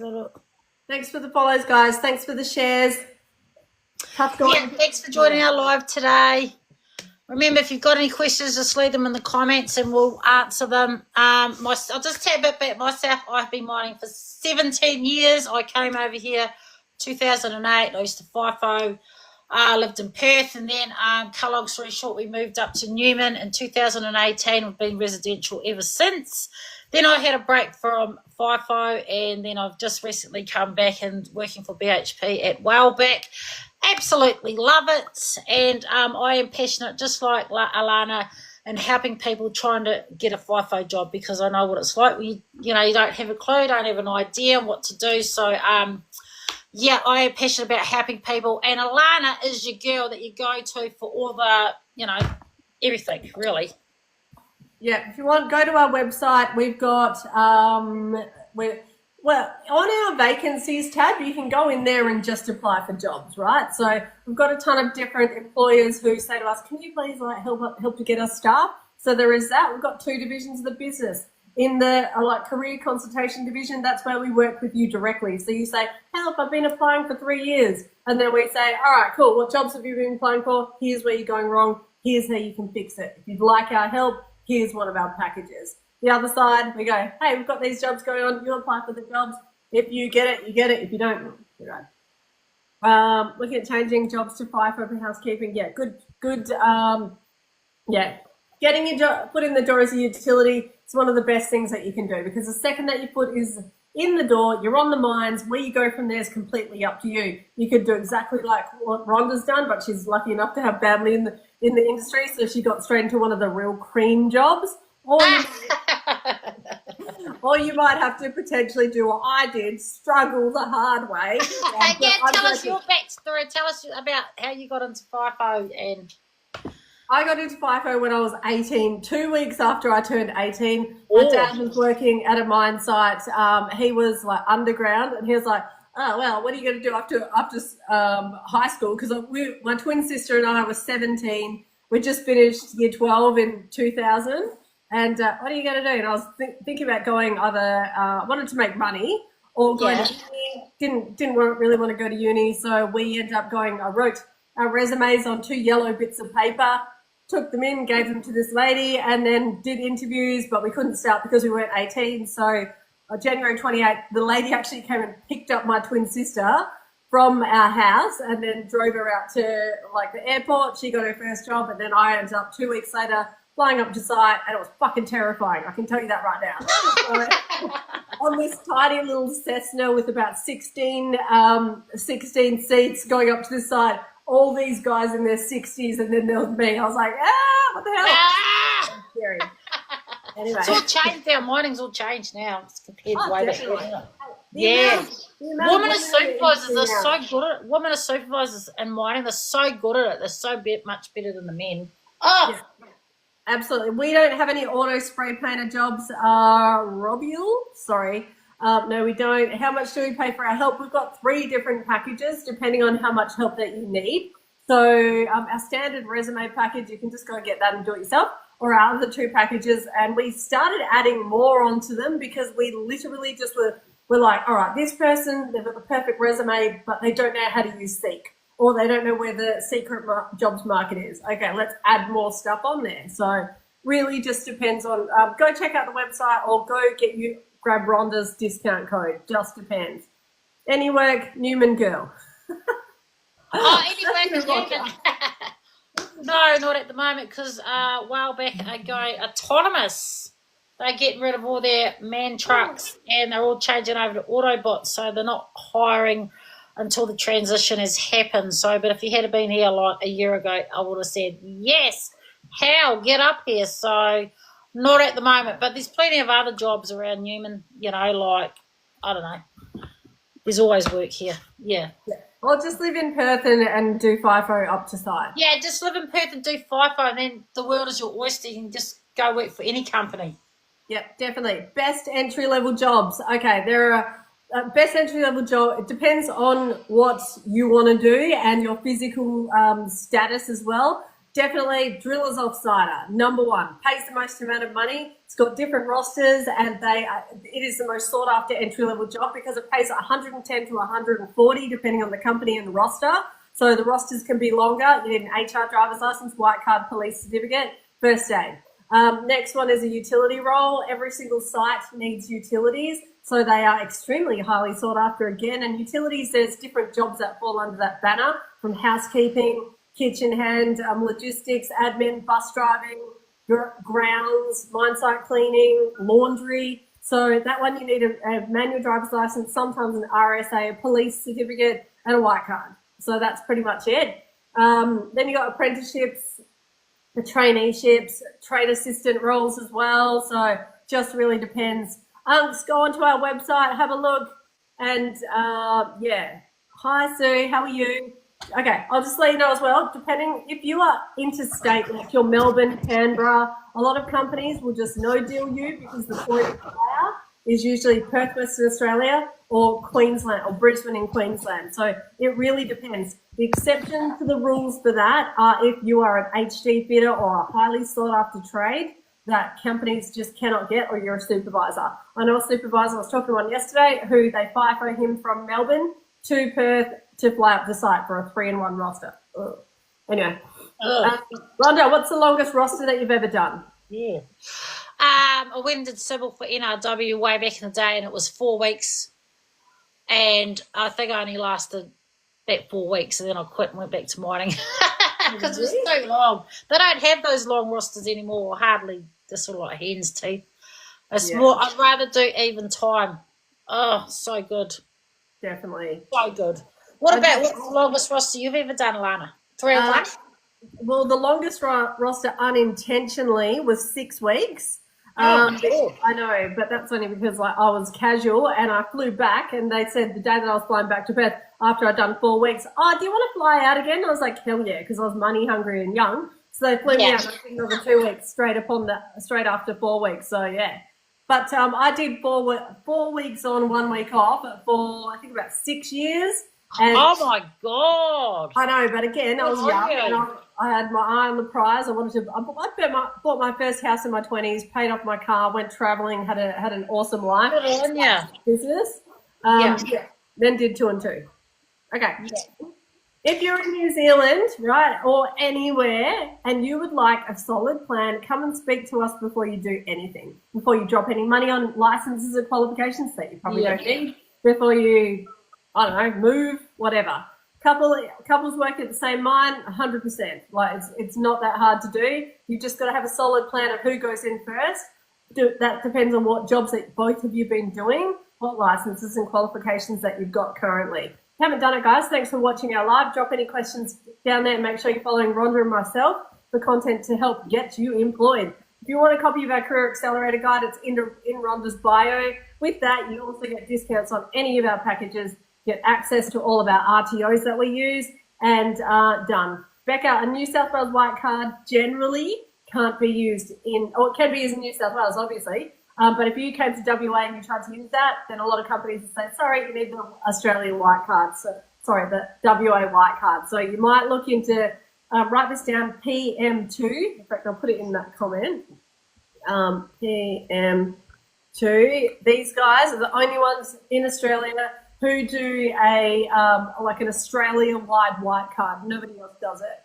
[SPEAKER 1] Thanks for the follows, guys. Thanks for the shares. Tough going.
[SPEAKER 2] Yeah, thanks for joining our live today. Remember, if you've got any questions, just leave them in the comments and we'll answer them. I'll just tell you a bit about myself. I've been mining for 17 years. I came over here 2008. I used to FIFO. I lived in Perth, and then, cut long story short, we moved up to Newman in 2018. We've been residential ever since. Then I had a break from FIFO, and then I've just recently come back and working for BHP at Wellbeck. Absolutely love it, and I am passionate, just like Alana, in helping people trying to get a FIFO job, because I know what it's like. You don't have a clue, don't have an idea what to do. So, yeah, I am passionate about helping people, and Alana is your girl that you go to for all the, everything, really.
[SPEAKER 1] Yeah, if you want, go to our website. We've got, on our vacancies tab, you can go in there and just apply for jobs, right? So we've got a ton of different employers who say to us, can you please help to get us staff? So there is that. We've got 2 divisions of the business. In the career consultation division, that's where we work with you directly. So you say, help, I've been applying for 3 years. And then we say, all right, cool. What jobs have you been applying for? Here's where you're going wrong. Here's how you can fix it. If you'd like our help, here's one of our packages. The other side, we go, hey, we've got these jobs going on. You apply for the jobs. If you get it, you get it. If you don't, you don't. Looking at changing jobs to FIFO for housekeeping. Yeah, good. Yeah, getting your foot in the door as a utility is one of the best things that you can do, because the second that your foot is in the door, you're on the mines. Where you go from there is completely up to you. You could do exactly like what Rhonda's done, but she's lucky enough to have family in the industry, so she got straight into one of the real cream jobs. Or you might have to potentially do what I did, struggle the hard way.
[SPEAKER 2] Tell us your backstory. Tell us about how you got into FIFO. And
[SPEAKER 1] I got into FIFO when I was 18, 2 weeks after I turned 18. My dad was working at a mine site. He was like underground, and he was like, oh, well, what are you going to do after high school? Because my twin sister and I were 17. We just finished year 12 in 2000. And what are you going to do? And I was thinking about going either wanted to make money or going to uni. Didn't really want to go to uni, so we ended up going. I wrote our resumes on 2 yellow bits of paper, took them in, gave them to this lady, and then did interviews, but we couldn't start because we weren't 18. So January 28th, the lady actually came and picked up my twin sister from our house and then drove her out to like the airport. She got her first job, and then I ended up 2 weeks later flying up to site, and it was fucking terrifying. I can tell you that right now. So, on this tiny little Cessna with about 16 seats going up to the site, all these guys in their 60s, and then there was me. I was like, what the hell? Scary. Anyway.
[SPEAKER 2] It's all changed now. Mining's all changed now. It's compared to way back then.
[SPEAKER 1] Yeah.
[SPEAKER 2] Women as supervisors are so good at it. Women as supervisors in mining, they're so good at it. They're so much better than the men. Oh,
[SPEAKER 1] yeah. Absolutely. We don't have any auto spray painter jobs. Robule? Sorry. No, we don't. How much do we pay for our help? We've got 3 different packages depending on how much help that you need. So our standard resume package, you can just go and get that and do it yourself, or our other 2 packages. And we started adding more onto them because we literally just we're like, all right, this person, they've got the perfect resume, but they don't know how to use Seek, or they don't know where the secret jobs market is. Okay, let's add more stuff on there. So really just depends on, go check out the website or go grab Rhonda's discount code. Just depends. Any work, Newman girl.
[SPEAKER 2] Any work, Newman. No, not at the moment, because a while back ago, autonomous, they're getting rid of all their man trucks and they're all changing over to Autobots, so they're not hiring until the transition has happened. So, but if you had been here like a year ago, I would have said, yes, how, get up here. So, not at the moment, but there's plenty of other jobs around Newman, like, I don't know. There's always work here, yeah.
[SPEAKER 1] Or just live in Perth and do FIFO up to site.
[SPEAKER 2] Yeah, just live in Perth and do FIFO, and then the world is your oyster. You can just go work for any company.
[SPEAKER 1] Yep, definitely. Best entry-level jobs. Okay, there are best entry-level job. It depends on what you want to do and your physical status as well. Definitely drillers off-sider, number 1. Pays the most amount of money. It's got different rosters, and it is the most sought-after entry-level job because it pays 110 to 140 depending on the company and the roster. So the rosters can be longer. You need an HR driver's license, white card, police certificate, first aid. Next one is a utility role. Every single site needs utilities, so they are extremely highly sought after again. And utilities, there's different jobs that fall under that banner, from housekeeping, kitchen hand, logistics, admin, bus driving, grounds, mine site cleaning, laundry. So that one you need a manual driver's license, sometimes an RSA, a police certificate, and a white card. So that's pretty much it. Then you got apprenticeships, the traineeships, trade assistant roles as well. So just really depends. Just go onto our website, have a look, and yeah. Hi Sue, how are you? Okay, I'll just let you know as well, depending, if you are interstate, like you're Melbourne, Canberra, a lot of companies will just no deal you because the point of hire is usually Perth, Western Australia, or Queensland, or Brisbane in Queensland. So it really depends. The exception to the rules for that are if you are an HD fitter or a highly sought after trade that companies just cannot get, or you're a supervisor. I know a supervisor, I was talking to one yesterday, who they FIFO him from Melbourne to Perth to fly up the site for a 3-in-1 roster. Ugh. Anyway, Rhonda, what's the longest roster that you've ever done?
[SPEAKER 2] Yeah. I went and did civil for NRW way back in the day, and it was 4 weeks. and I think I only lasted about 4 weeks, and then I quit and went back to mining because it was too long. They don't have those long rosters anymore, hardly. They're sort of like hen's teeth. It's more, I'd rather do even time. Oh, so good.
[SPEAKER 1] Definitely.
[SPEAKER 2] So good. What's the longest roster you've ever done, Lana? 3 or 1?
[SPEAKER 1] Well, the longest roster unintentionally was 6 weeks.
[SPEAKER 2] Cool.
[SPEAKER 1] I know, but that's only because I was casual and I flew back, and they said the day that I was flying back to Perth after I'd done 4 weeks, do you want to fly out again? I was like, hell yeah, because I was money hungry and young. So they flew me out over 2 weeks straight after 4 weeks. So yeah. But I did 4 weeks on, 1 week off for I think about 6 years. And
[SPEAKER 2] oh my God!
[SPEAKER 1] I know, but again, I was young and I had my eye on the prize. I bought my first house in my 20s, paid off my car, went traveling, had an awesome life. Business. Then did 2 and 2. Okay. Yeah. If you're in New Zealand, right, or anywhere, and you would like a solid plan, come and speak to us before you do anything, before you drop any money on licenses or qualifications that you probably don't need, before you, I don't know, move, whatever. Couples work at the same mine, 100%. Like, it's not that hard to do. You just got to have a solid plan of who goes in first. That depends on what jobs that both of you been doing, what licenses and qualifications that you've got currently. Haven't done it, guys. Thanks for watching our live. Drop any questions down there and make sure you're following Rhonda and myself for content to help get you employed. If you want a copy of our Career Accelerator Guide, it's in Rhonda's bio. With that, you also get discounts on any of our packages, get access to all of our RTOs that we use, and done. Becca, a New South Wales white card generally can't be used it can be used in New South Wales, obviously. But if you came to WA and you tried to use that, then a lot of companies would say, sorry, you need the Australian white card. So, sorry, the WA white card. So you might look into, write this down, PM2. In fact, I'll put it in that comment. PM2. These guys are the only ones in Australia who do like an Australia-wide white card. Nobody else does it.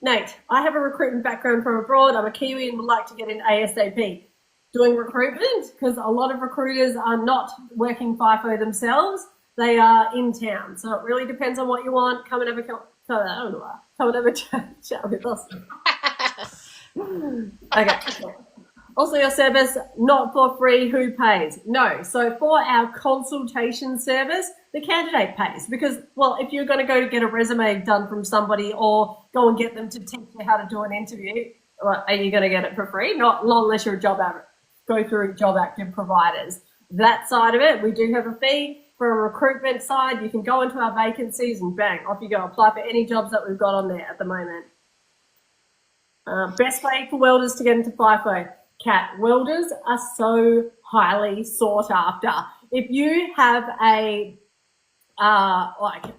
[SPEAKER 1] Nate, I have a recruitment background from abroad. I'm a Kiwi and would like to get in ASAP. Doing recruitment, because a lot of recruiters are not working FIFO themselves. They are in town. So it really depends on what you want. Come and have a chat with us. Okay. Also, your service, not for free, who pays? No. So for our consultation service, the candidate pays because, well, if you're going to go get a resume done from somebody or go and get them to teach you how to do an interview, are you going to get it for free? Not unless you're a go through job active providers. That side of it, we do have a fee. For a recruitment side, you can go into our vacancies and bang, off you go. Apply for any jobs that we've got on there at the moment. Best way for welders to get into FIFO. Cat, welders are so highly sought after. If you have a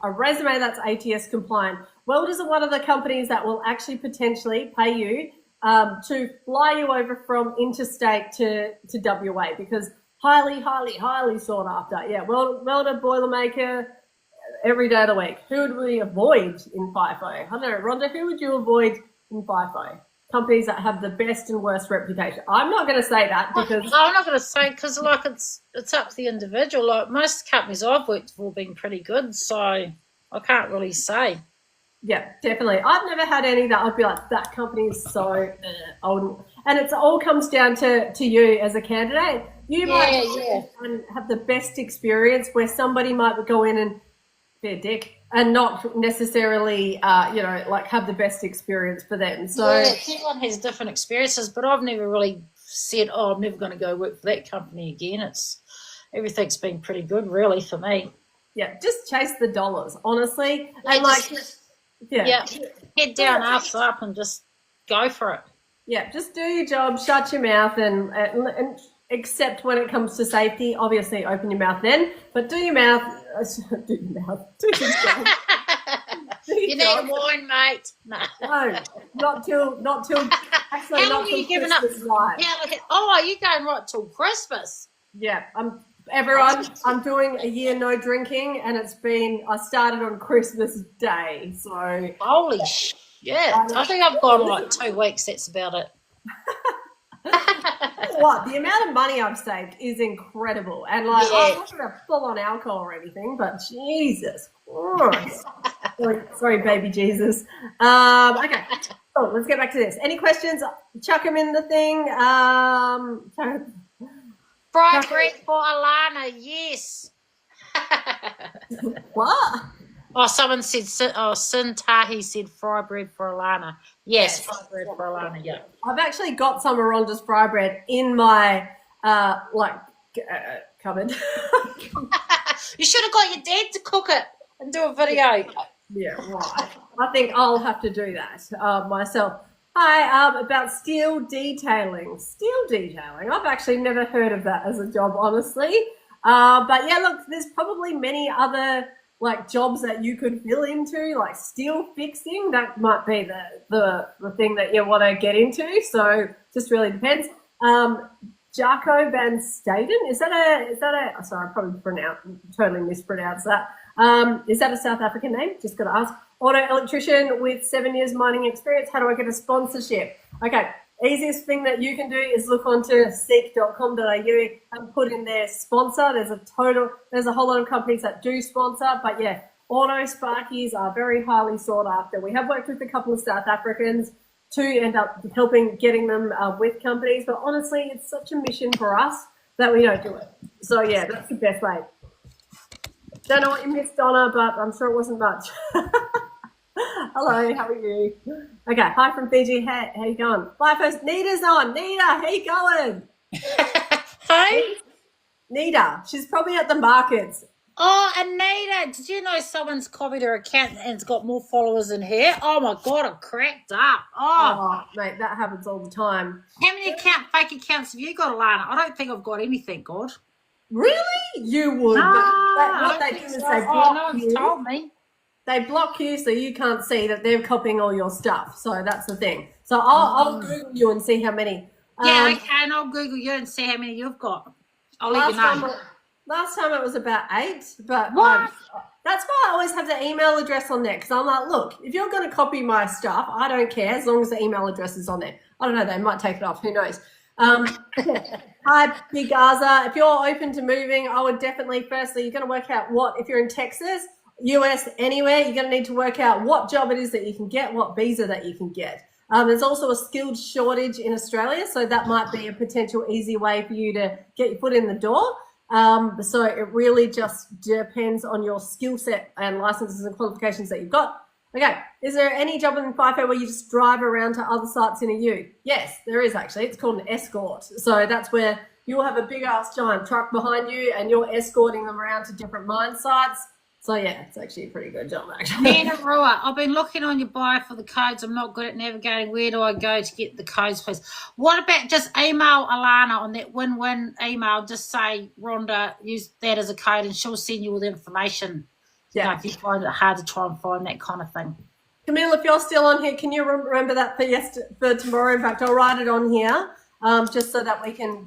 [SPEAKER 1] resume that's ATS compliant, welders are one of the companies that will actually potentially pay you to fly you over from interstate to WA because highly sought after. Yeah, welder, boilermaker, every day of the week. Who would we avoid in FIFO? I don't know, Rhonda, who would you avoid in FIFO? Companies that have the best and worst reputation. I'm not going to say that because...
[SPEAKER 2] No, I'm not going to say because, like, it's up to the individual. Like, most companies I've worked for have been pretty good, so I can't really say.
[SPEAKER 1] Yeah, definitely. I've never had any that I'd be like, that company is so old. And it all comes down to you as a candidate. You might have the best experience where somebody might go in and be a dick and not necessarily, have the best experience for them. So
[SPEAKER 2] everyone has different experiences, but I've never really said, I'm never going to go work for that company again. Everything's been pretty good, really, for me.
[SPEAKER 1] Yeah, just chase the dollars, honestly.
[SPEAKER 2] Head down, ass up, and just go for it.
[SPEAKER 1] Yeah, just do your job, shut your mouth, and except when it comes to safety, obviously open your mouth then, but do your mouth. Do your mouth.
[SPEAKER 2] You need a wine, mate. No,
[SPEAKER 1] not till. Actually,
[SPEAKER 2] how long are you giving up? Are you going right till Christmas?
[SPEAKER 1] Yeah, I'm doing a year no drinking, and I started on Christmas Day, so.
[SPEAKER 2] Holy shit! I think I've gone like 2 weeks. That's about it.
[SPEAKER 1] what? The amount of money I've saved is incredible. And like, I'm not going to full on alcohol or anything, but Jesus Christ. sorry, baby Jesus. Okay. Oh, let's get back to this. Any questions? Chuck them in the thing.
[SPEAKER 2] Fried bread for Alana, yes.
[SPEAKER 1] What?
[SPEAKER 2] Oh, someone said, Sin Tahi said fry bread for Alana. Yes, fry bread for Alana, yeah.
[SPEAKER 1] I've actually got some of Rhonda's fry bread in my, cupboard.
[SPEAKER 2] You should have got your dad to cook it and do a video.
[SPEAKER 1] Yeah, right. I think I'll have to do that myself. Hi, about steel detailing. Steel detailing. I've actually never heard of that as a job, honestly. But yeah, look, there's probably many other like jobs that you could fill into, like steel fixing. That might be the thing that you want to get into. So just really depends. Jarko Van Staden, is that a sorry, I probably totally mispronounced that. Is that a South African name? Just got to ask. Auto electrician with 7 years mining experience. How do I get a sponsorship? Okay, easiest thing that you can do is look onto seek.com.au and put in their sponsor. There's a whole lot of companies that do sponsor, but yeah, auto sparkies are very highly sought after. We have worked with a couple of South Africans to end up helping getting them with companies, but honestly, it's such a mission for us that we don't do it. So yeah, that's the best way. Don't know what you missed, Donna, but I'm sure it wasn't much. Hello, how are you? Okay, hi from Fiji. How you going? Bye first. Nita's on. Nita, how you going?
[SPEAKER 2] Hi.
[SPEAKER 1] Nita, she's probably at the markets.
[SPEAKER 2] Oh, Anita, did you know someone's copied her account and it's got more followers than her? Oh my God, I'm cracked up.
[SPEAKER 1] Oh, mate, that happens all the time.
[SPEAKER 2] How many fake accounts have you got, Alana? I don't think I've got any, thank God.
[SPEAKER 1] Really? You would. What they do is they block you.
[SPEAKER 2] Told me.
[SPEAKER 1] They block you so you can't see that they're copying all your stuff. So that's the thing. So I'll Google you and see how many.
[SPEAKER 2] Yeah, okay, and I'll Google you and see how many you've got. I'll let you know.
[SPEAKER 1] Last time it was about 8, but
[SPEAKER 2] what?
[SPEAKER 1] That's why I always have the email address on there, because I'm like, look, if you're going to copy my stuff, I don't care as long as the email address is on there. I don't know, they might take it off, who knows. Hi, Big Gaza. If you're open to moving, I would definitely, firstly, you're going to work out if you're in Texas, US, anywhere, you're going to need to work out what job it is that you can get, what visa that you can get. There's also a skilled shortage in Australia, so that might be a potential easy way for you to get your foot in the door. So it really just depends on your skill set and licenses and qualifications that you've got. Okay, is there any job in FIFO where you just drive around to other sites in a ute? Yes, there is actually. It's called an escort. So that's where you'll have a big ass giant truck behind you and you're escorting them around to different mine sites. So yeah, it's actually a pretty good job actually.
[SPEAKER 2] Nina Rua, I've been looking on your bio for the codes. I'm not good at navigating. Where do I go to get the codes, please? What about just email Alana on that win-win email? Just say, Rhonda, use that as a code and she'll send you all the information. Yeah. You know, if you find it hard to try and find that kind of thing.
[SPEAKER 1] Camille, if you're still on here, can you remember that for tomorrow? In fact, I'll write it on here just so that we can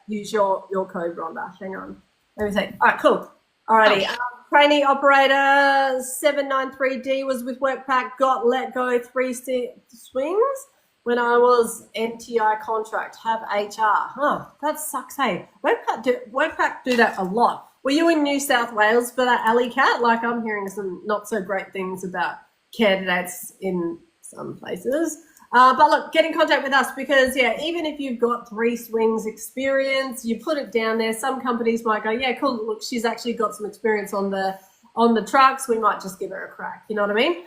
[SPEAKER 1] use your code, Rhonda. Hang on. Let me see. All right, cool. Alrighty. Trainee operator 793D was with WorkPack, got let go 3 swings when I was NTI contract, have HR. Oh, that sucks, hey. WorkPack do that a lot. Were you in New South Wales for that alley cat? Like, I'm hearing some not so great things about candidates in some places. But look, get in contact with us because, yeah, even if you've got 3 swings experience, you put it down there. Some companies might go, yeah, cool, look, she's actually got some experience on the trucks. We might just give her a crack. You know what I mean?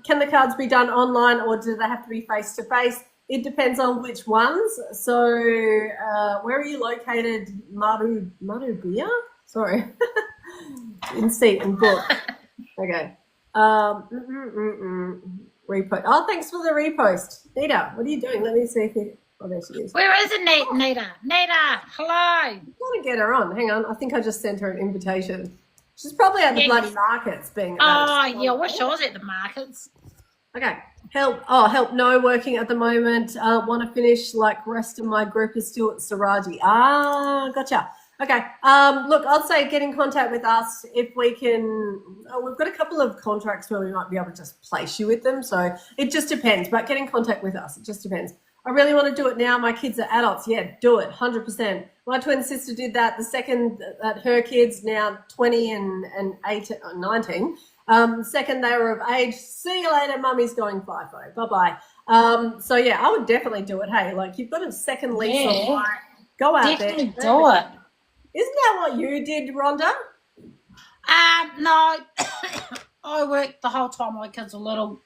[SPEAKER 1] Can the cards be done online or do they have to be face-to-face? It depends on which ones. So where are you located? Marubia? Sorry. In seat and book. Okay. Repost. Oh, thanks for the repost. Nita, what are you doing? Let me see if you... Oh, there she is.
[SPEAKER 2] Where is it, Nita? Nita, hello.
[SPEAKER 1] I want to get her on. Hang on. I think I just sent her an invitation. She's probably at the bloody markets being...
[SPEAKER 2] I wish I was at the markets.
[SPEAKER 1] Okay. Help. No, working at the moment. Want to finish like rest of my group is still at Saraji. Gotcha. Okay. Look, I'll say get in contact with us if we can. We've got a couple of contracts where we might be able to just place you with them. So it just depends. But get in contact with us. It just depends. I really want to do it now. My kids are adults. Yeah, do it, 100%. My twin sister did that the second that her kids, now 20 and 18, 19, second they were of age. See you later, mummy's going FIFO. Bye-bye. So, yeah, I would definitely do it. Hey, like you've got a second lease on life. Go out
[SPEAKER 2] definitely
[SPEAKER 1] there.
[SPEAKER 2] Do it.
[SPEAKER 1] Isn't that what you did, Rhonda?
[SPEAKER 2] No. I worked the whole time my kids were little.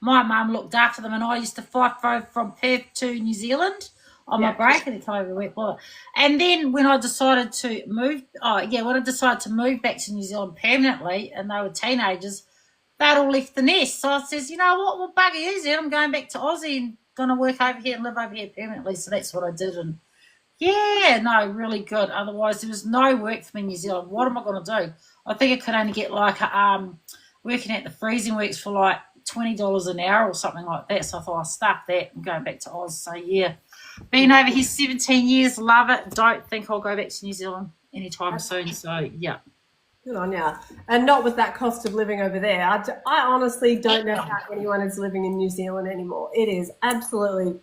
[SPEAKER 2] My mum looked after them, and I used to FIFO from Perth to New Zealand on my break, and come over to work. And then when I decided to move, back to New Zealand permanently, and they were teenagers, they'd all left the nest. So I says, you know what, well, bugger you, then I'm going back to Aussie and going to work over here and live over here permanently. So that's what I did. And yeah, no, really good. Otherwise, there was no work for me in New Zealand. What am I going to do? I think I could only get like working at the freezing works for like $20 an hour or something like that. So I thought I'll stuff that and going back to Oz. So yeah, been over here 17 years, love it. Don't think I'll go back to New Zealand anytime soon. So yeah.
[SPEAKER 1] Good on ya. And not with that cost of living over there. I honestly don't know how anyone is living in New Zealand anymore. It is absolutely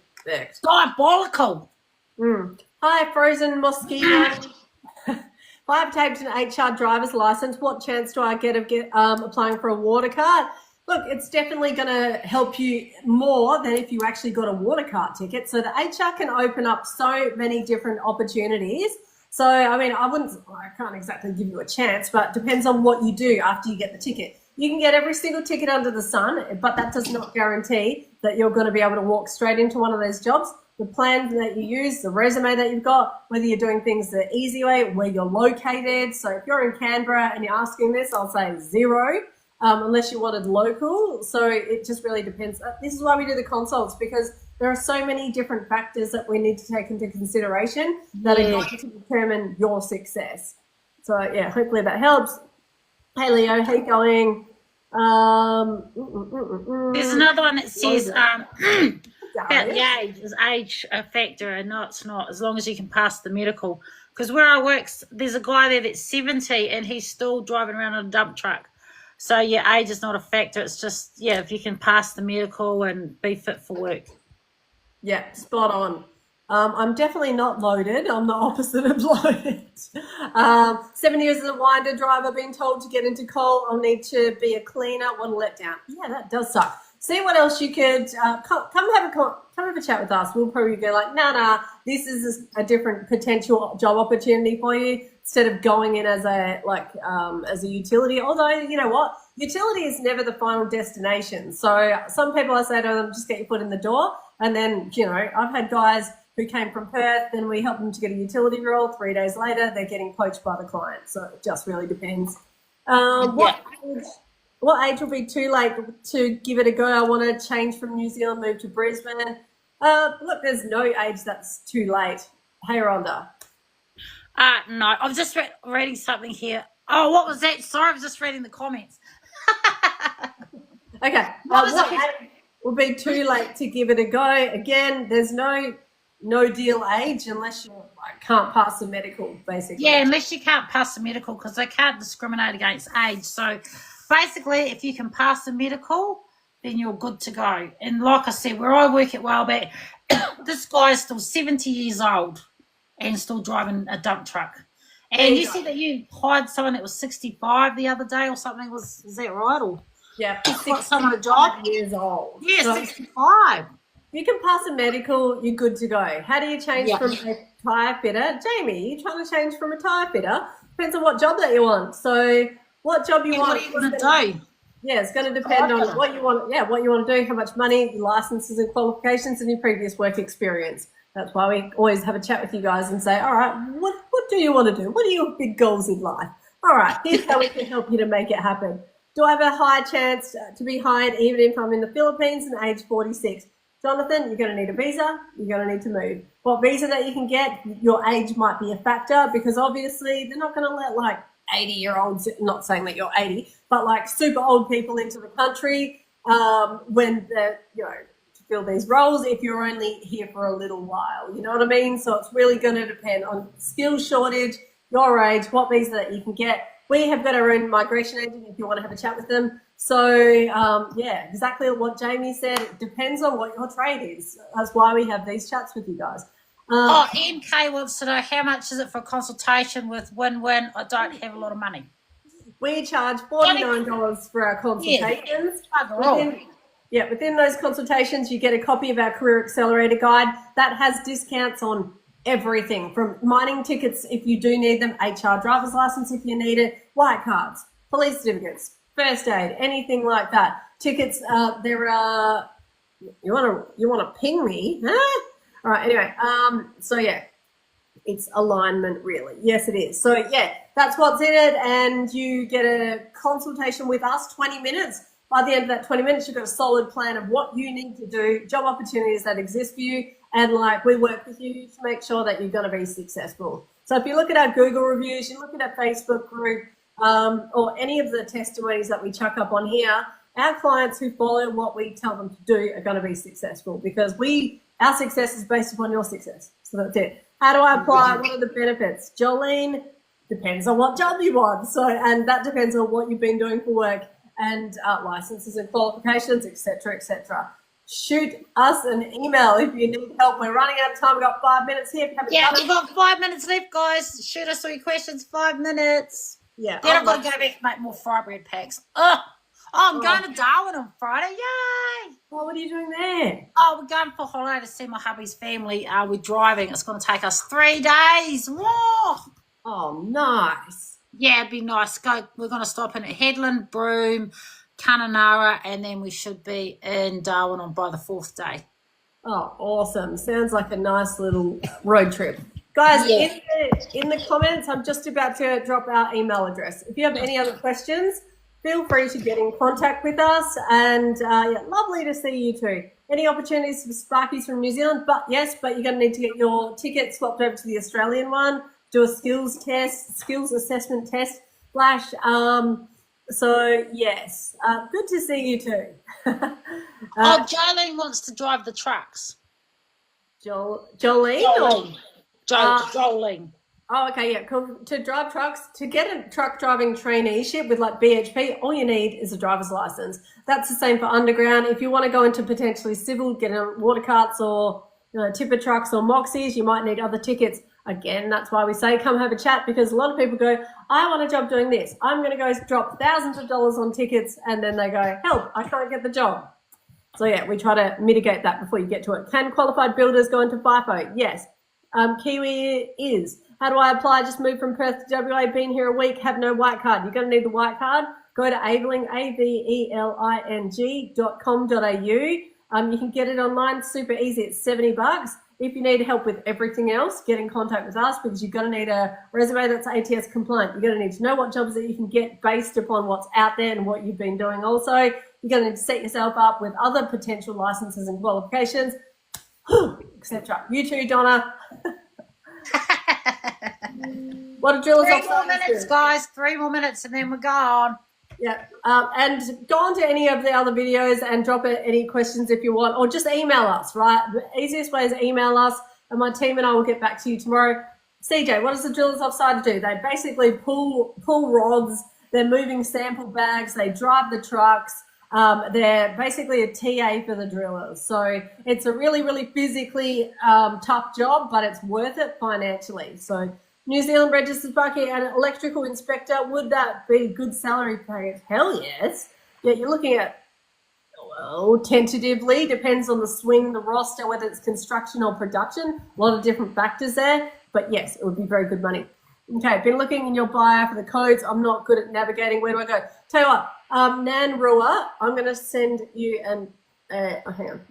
[SPEAKER 2] diabolical.
[SPEAKER 1] Hi, Frozen Mosquito. If I've taped an HR driver's license, what chance do I get of applying for a water card? Look, it's definitely going to help you more than if you actually got a water cart ticket. So the HR can open up so many different opportunities. So, I mean, I can't exactly give you a chance, but it depends on what you do after you get the ticket. You can get every single ticket under the sun, but that does not guarantee that you're going to be able to walk straight into one of those jobs. The plan that you use, the resume that you've got, whether you're doing things the easy way, where you're located. So if you're in Canberra and you're asking this, I'll say 0. Unless you wanted local. So it just really depends. This is why we do the consults, because there are so many different factors that we need to take into consideration that are going to determine your success. So yeah, hopefully that helps. Hey Leo, how you going?
[SPEAKER 2] There's another one that says about the age. Is age a factor? And no, it's not, as long as you can pass the medical. Because where I work, there's a guy there that's 70 and he's still driving around on a dump truck. So, yeah, age is not a factor. It's just, yeah, if you can pass the medical and be fit for work.
[SPEAKER 1] Yeah, spot on. I'm definitely not loaded. I'm the opposite of loaded. 7 years as a winder driver, being told to get into coal, I'll need to be a cleaner. What a letdown. Yeah, that does suck. See what else you could come have a chat with us. We'll probably go like, nah, this is a different potential job opportunity for you, instead of going in as a utility. Although, you know what, utility is never the final destination. So some people, I say to them, just get your foot in the door. And then, you know, I've had guys who came from Perth, then we help them to get a utility role. 3 days later, they're getting poached by the client. So it just really depends. What age will be too late to give it a go? I want to change from New Zealand, move to Brisbane. Look, there's no age that's too late. Hey, Rhonda.
[SPEAKER 2] No, I was just reading something here. Oh, what was that? Sorry, I was just reading the comments.
[SPEAKER 1] Okay. What age will be too late to give it a go? Again, there's no deal age unless you can't pass the medical, basically.
[SPEAKER 2] Yeah, unless you can't pass the medical, because they can't discriminate against age. So basically, if you can pass the medical, then you're good to go. And like I said, where I work at Wellbeck, this guy is still 70 years old and still driving a dump truck. And you said that you hired someone that was 65 the other day or something. Was that right? Or
[SPEAKER 1] yeah,
[SPEAKER 2] got someone a job.
[SPEAKER 1] Years old.
[SPEAKER 2] Yeah, so 65.
[SPEAKER 1] You can pass a medical, you're good to go. How do you change from a tyre fitter? Jamie, you trying to change from a tyre fitter? Depends on what job that you want. So what job you want?
[SPEAKER 2] What are you going to do?
[SPEAKER 1] Yeah, it's going to depend on what you want. Yeah, what you want to do, how much money, your licenses and qualifications, and your previous work experience. That's why we always have a chat with you guys and say, all right, what do you want to do? What are your big goals in life? All right, here's how we can help you to make it happen. Do I have a high chance to be hired even if I'm in the Philippines and age 46? Jonathan, you're going to need a visa. You're going to need to move. What visa that you can get, your age might be a factor, because obviously they're not going to let like 80-year-olds, not saying that you're 80, but like super old people into the country when they're, to fill these roles if you're only here for a little while. You know what I mean? So it's really going to depend on skills shortage, your age, what visa that you can get. We have got our own migration agent if you want to have a chat with them. So, yeah, exactly what Jamie said. It depends on what your trade is. That's why we have these chats with you guys.
[SPEAKER 2] MK wants to know how much is it for a consultation with Win-Win? I don't have a lot of money.
[SPEAKER 1] We charge $49 for our consultations. Within those consultations, you get a copy of our Career Accelerator Guide that has discounts on everything from mining tickets if you do need them, HR driver's license if you need it, white cards, police certificates, first aid, anything like that. Tickets, there are. You want to ping me? Huh? All right. Anyway, so yeah, it's alignment really. Yes, it is. So yeah, that's what's in it, and you get a consultation with us, 20 minutes. By the end of that 20 minutes, you've got a solid plan of what you need to do, job opportunities that exist for you, and like we work with you to make sure that you're going to be successful. So if you look at our Google reviews, you look at our Facebook group, or any of the testimonies that we chuck up on here, our clients who follow what we tell them to do are going to be successful because our success is based upon your success. So that's it. How do I apply? What are the benefits? Jolene, depends on what job you want. So, and that depends on what you've been doing for work and licenses and qualifications, etc., etc. Shoot us an email if you need help. We're running out of time. We've got 5 minutes here.
[SPEAKER 2] We've got 5 minutes left, guys. Shoot us all your questions. 5 minutes.
[SPEAKER 1] Yeah.
[SPEAKER 2] Then I've got to go back and make more fry bread packs. I'm going to Darwin on Friday. Yay!
[SPEAKER 1] Well, what are you doing there?
[SPEAKER 2] Oh, we're going for holiday to see my hubby's family. We're driving. It's going to take us 3 days. Whoa!
[SPEAKER 1] Oh, nice.
[SPEAKER 2] Yeah, it'd be nice. We're going to stop in at Headland, Broome, Kununurra, and then we should be in Darwin by the 4th day.
[SPEAKER 1] Oh, awesome. Sounds like a nice little road trip. Guys, in the comments, I'm just about to drop our email address. If you have any other questions, feel free to get in contact with us, and lovely to see you too. Any opportunities for Sparkies from New Zealand? But you're going to need to get your ticket swapped over to the Australian one, do a skills assessment test, flash. So yes, good to see you too.
[SPEAKER 2] Jolene wants to drive the trucks.
[SPEAKER 1] Jolene.
[SPEAKER 2] Jolene.
[SPEAKER 1] Oh, okay, yeah, cool. To drive trucks, to get a truck driving traineeship with like BHP, all you need is a driver's license. That's the same for underground. If you want to go into potentially civil, get on water carts or tipper trucks or moxies, you might need other tickets. Again, that's why we say come have a chat, because a lot of people go, I want a job doing this. I'm going to go drop thousands of dollars on tickets, and then they go, help, I can't get the job. So yeah, we try to mitigate that before you get to it. Can qualified builders go into FIFO? Yes. Kiwi is. How do I apply? Just moved from Perth to WA, been here a week, have no white card. You're going to need the white card. Go to aveling, aveling.com.au. You can get it online, super easy. It's $70. If you need help with everything else, get in contact with us, because you're going to need a resume that's ATS compliant. You're going to need to know what jobs that you can get based upon what's out there and what you've been doing. Also, you're going to need to set yourself up with other potential licenses and qualifications, etc. You too, Donna. What a drill is
[SPEAKER 2] 3 more minutes, guys. 3 more minutes, and then we're gone.
[SPEAKER 1] Yeah, and go on to any of the other videos and drop any questions if you want, or just email us, right? The easiest way is email us, and my team and I will get back to you tomorrow. CJ, what does the drillers offside do? They basically pull rods, they're moving sample bags, they drive the trucks, they're basically a TA for the drillers. So it's a really, really physically tough job, but it's worth it financially. So New Zealand registered Sparky and electrical inspector, would that be good salary package? Hell yes. Yeah, you're looking at, well, tentatively, depends on the swing, the roster, whether it's construction or production, a lot of different factors there, but yes, it would be very good money. Okay, been looking in your bio for the codes. I'm not good at navigating. Where do I go? Tell you what, Nan Rua, I'm going to send you an, hang on.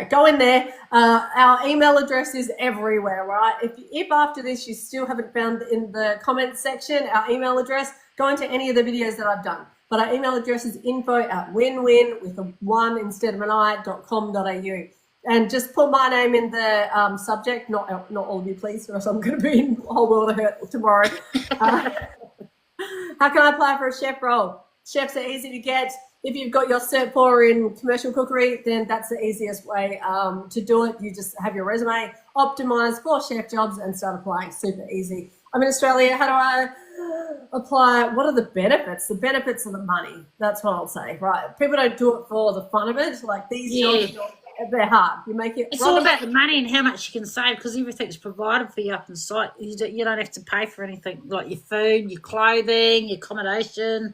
[SPEAKER 1] Go in there. Our email address is everywhere, right? If after this you still haven't found in the comments section our email address, go into any of the videos that I've done. But our email address is info@winwin with a 1 instead of an i.com.au. And just put my name in the subject, not all of you, please, or else I'm going to be in a whole world of hurt tomorrow. How can I apply for a chef role? Chefs are easy to get. If you've got your Cert 4 in commercial cookery, then that's the easiest way to do it. You just have your resume optimized for chef jobs and start applying. Super easy. I'm in Australia. How do I apply? What are the benefits? The benefits of the money. That's what I'll say, right? People don't do it for the fun of it. Like these jobs, they're hard. You make it.
[SPEAKER 2] It's all about the money and how much you can save because everything's provided for you up in sight. You don't have to pay for anything like your food, your clothing, your accommodation.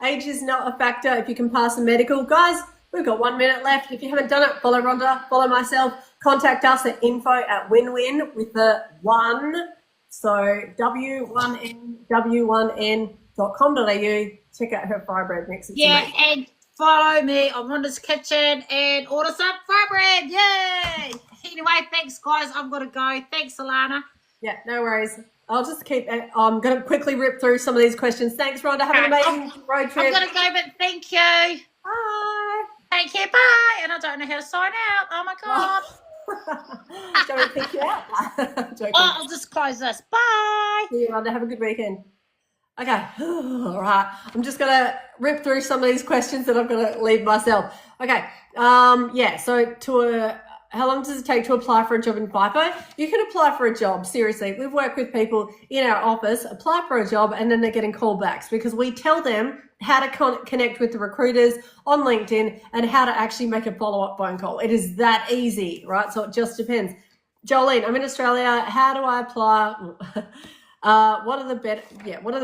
[SPEAKER 1] Age is not a factor if you can pass the medical. Guys, we've got 1 minute left. If you haven't done it, follow Rhonda, follow myself. Contact us at info@winwin with the one. So w1n.com.au. Check out her fry bread mix. It's amazing.
[SPEAKER 2] And follow me on Rhonda's Kitchen and order some fry bread. Yay! Anyway, thanks, guys. I'm going to go. Thanks, Alana.
[SPEAKER 1] Yeah, no worries. I'll just keep. I'm going to quickly rip through some of these questions. Thanks, Rhonda. Have an amazing road trip.
[SPEAKER 2] I'm going to go, but thank you.
[SPEAKER 1] Bye.
[SPEAKER 2] Take care. Bye. And I don't know how to sign out. Oh my God.
[SPEAKER 1] Don't think you out.
[SPEAKER 2] I'll just close this. Bye.
[SPEAKER 1] See you, Rhonda. Have a good weekend. Okay. All right. I'm just going to rip through some of these questions that I'm going to leave myself. Okay. Yeah. So how long does it take to apply for a job in FIFO? You can apply for a job. Seriously, we've worked with people in our office, apply for a job, and then they're getting callbacks because we tell them how to connect with the recruiters on LinkedIn and how to actually make a follow-up phone call. It is that easy, right? So it just depends. Jolene, I'm in Australia. How do I apply? What are the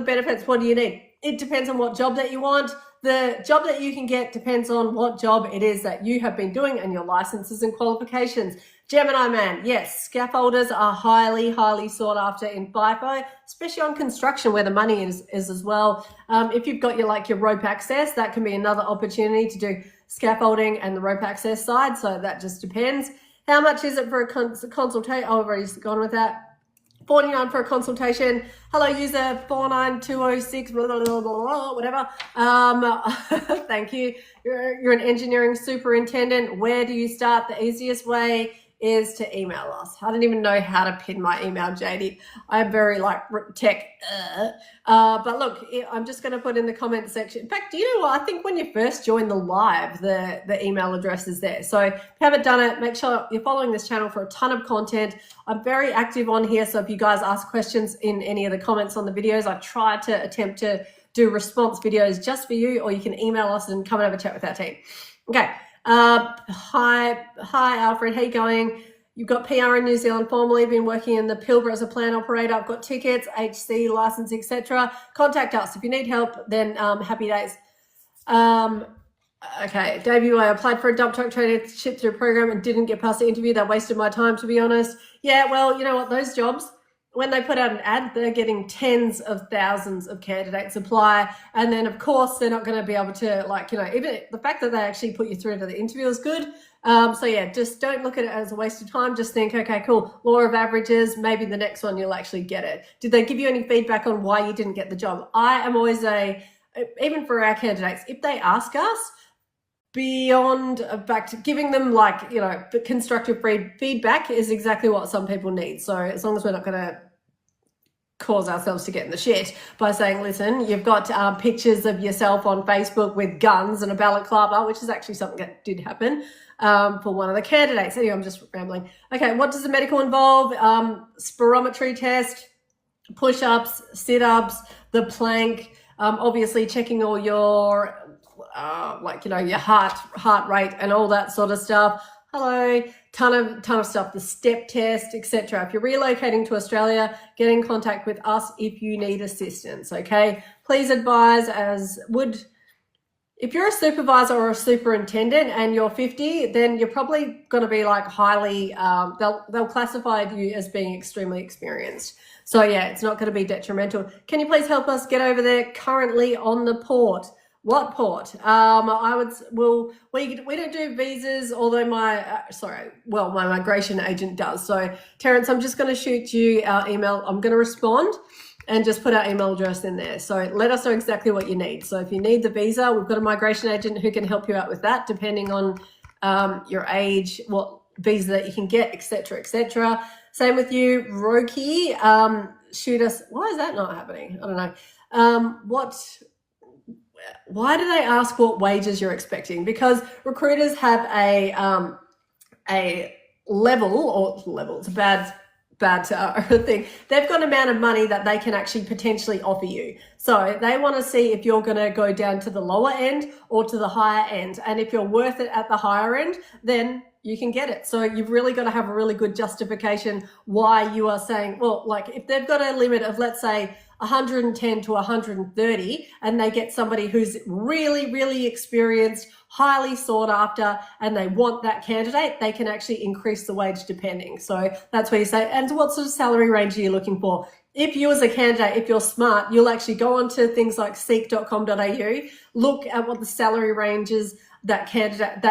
[SPEAKER 1] benefits? What do you need? It depends on what job that you want. The job that you can get depends on what job it is that you have been doing and your licenses and qualifications. Gemini man, yes, scaffolders are highly, highly sought after in FIFO, especially on construction where the money is as well. If you've got your rope access, that can be another opportunity to do scaffolding and the rope access side. So that just depends. How much is it for a consultation? Oh, I've already gone with that. $49 for a consultation. Hello, user 49206, blah, blah, blah, blah, whatever. Thank you. You're an engineering superintendent. Where do you start? The easiest way is to email us. I don't even know how to pin my email, JD. I'm very tech. But look, I'm just going to put in the comment section. In fact, do you know what? I think when you first join the live, the email address is there. So if you haven't done it, make sure you're following this channel for a ton of content. I'm very active on here. So if you guys ask questions in any of the comments on the videos, I try to attempt to do response videos just for you, or you can email us and come and have a chat with our team. Okay. Hi Alfred, how you going? You've got PR in New Zealand, formerly been working in the Pilbara as a plant operator. I've got tickets, HC license, etc. Contact us if you need help. Then happy days. Okay, Dave, I applied for a dump truck traineeship through a program and didn't get past the interview. That wasted my time, to be honest. Yeah, well, you know what? Those jobs, when they put out an ad, they're getting tens of thousands of candidates apply. And then, of course, they're not going to be able to, even the fact that they actually put you through to the interview is good. So, yeah, just don't look at it as a waste of time. Just think, okay, cool, law of averages, maybe the next one you'll actually get it. Did they give you any feedback on why you didn't get the job? I am always even for our candidates, if they ask us, beyond back to giving them the constructive feedback is exactly what some people need. So as long as we're not going to cause ourselves to get in the shit by saying, listen, you've got pictures of yourself on Facebook with guns and a balaclava, which is actually something that did happen for one of the candidates. Anyway, I'm just rambling. Okay, what does the medical involve? Spirometry test, push-ups, sit-ups, the plank, obviously checking all your your heart rate and all that sort of stuff. Hello, ton of stuff, the step test, etc. If you're relocating to Australia, get in contact with us if you need assistance, okay? Please advise if you're a supervisor or a superintendent and you're 50, then you're probably going to be highly, they'll classify you as being extremely experienced. So yeah, it's not going to be detrimental. Can you please help us get over there? Currently on the port. What port? We don't do visas, although my migration agent does. So Terrence, I'm just going to shoot you our email. I'm going to respond and just put our email address in there. So let us know exactly what you need. So if you need the visa, we've got a migration agent who can help you out with that, depending on your age, what visa that you can get, etc., etc. Same with you, Roki. Shoot us. Why is that not happening? I don't know. Why do they ask what wages you're expecting? Because recruiters have a level, it's a bad bad thing. They've got an amount of money that they can actually potentially offer you. So they want to see if you're going to go down to the lower end or to the higher end. And if you're worth it at the higher end, then you can get it. So you've really got to have a really good justification why you are saying, well, like if they've got a limit of, let's say, 110 to 130, and they get somebody who's really, really experienced, highly sought after, and they want that candidate, they can actually increase the wage depending. So that's where you say, and what sort of salary range are you looking for? If you as a candidate, if you're smart, you'll actually go onto things like seek.com.au, look at what the salary ranges that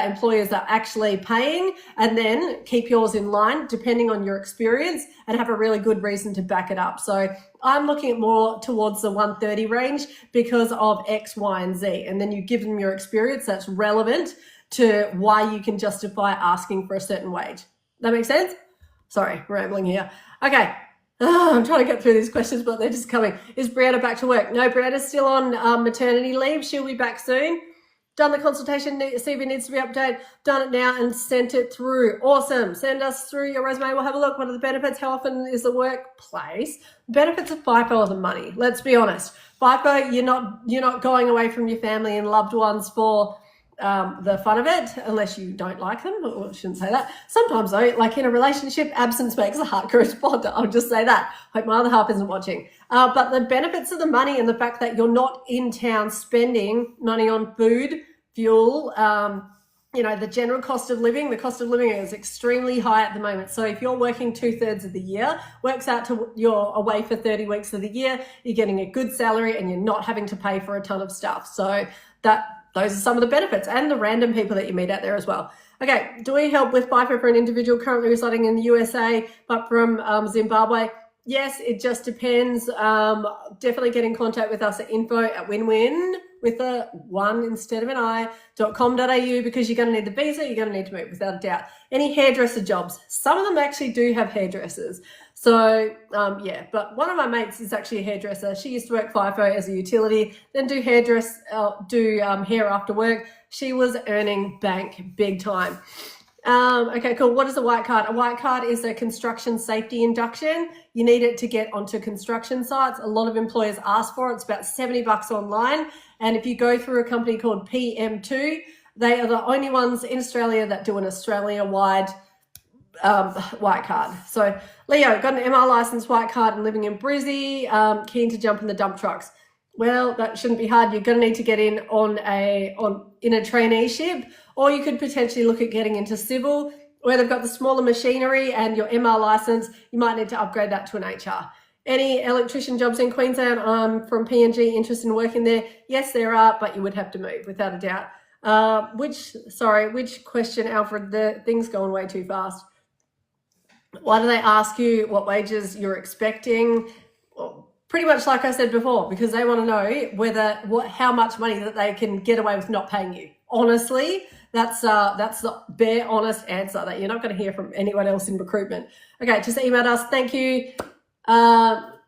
[SPEAKER 1] employers are actually paying, and then keep yours in line depending on your experience and have a really good reason to back it up. So I'm looking at more towards the 130 range because of X, Y, and Z. And then you give them your experience that's relevant to why you can justify asking for a certain wage. That makes sense? Sorry, rambling here. Okay. I'm trying to get through these questions, but they're just coming. Is Brianna back to work? No, Brianna's still on maternity leave. She'll be back soon. Done the consultation, CV needs to be updated, done it now and sent it through. Awesome. Send us through your resume. We'll have a look. What are the benefits? How often is the workplace? Benefits of FIFO are the money. Let's be honest. FIFO, you're not going away from your family and loved ones for the fun of it, unless you don't like them. Or I shouldn't say that. Sometimes though, like in a relationship, absence makes the heart correspond. I'll just say that. Hope my other half isn't watching. But the benefits of the money and the fact that you're not in town spending money on food, fuel, the general cost of living. The cost of living is extremely high at the moment. So if you're working 2/3 of the year, works out to you're away for 30 weeks of the year, you're getting a good salary and you're not having to pay for a ton of stuff. So those are some of the benefits and the random people that you meet out there as well. Okay, do we help with FIFO for an individual currently residing in the USA but from Zimbabwe? Yes, it just depends. Definitely get in contact with us at info@winwin with a 1 instead of an I.com.au because you're going to need the visa, you're going to need to move without a doubt. Any hairdresser jobs? Some of them actually do have hairdressers. So, but one of my mates is actually a hairdresser. She used to work FIFO as a utility, then do hair after work. She was earning bank big time. Okay, cool. What is a white card? A white card is a construction safety induction. You need it to get onto construction sites. A lot of employers ask for it. It's about $70 online. And if you go through a company called PM2, they are the only ones in Australia that do an Australia-wide white card. So Leo, got an MR license, white card, and living in Brizzy, keen to jump in the dump trucks. Well, that shouldn't be hard. You're going to need to get in in a traineeship, or you could potentially look at getting into civil, where they've got the smaller machinery and your MR license. You might need to upgrade that to an HR. Any electrician jobs in Queensland from PNG interested in working there? Yes, there are, but you would have to move without a doubt. Which question, Alfred? The thing's going way too fast. Why do they ask you what wages you're expecting? Well, pretty much like I said before, because they want to know how much money that they can get away with not paying you. Honestly, that's the bare honest answer that you're not going to hear from anyone else in recruitment. Okay, just emailed us. Thank you.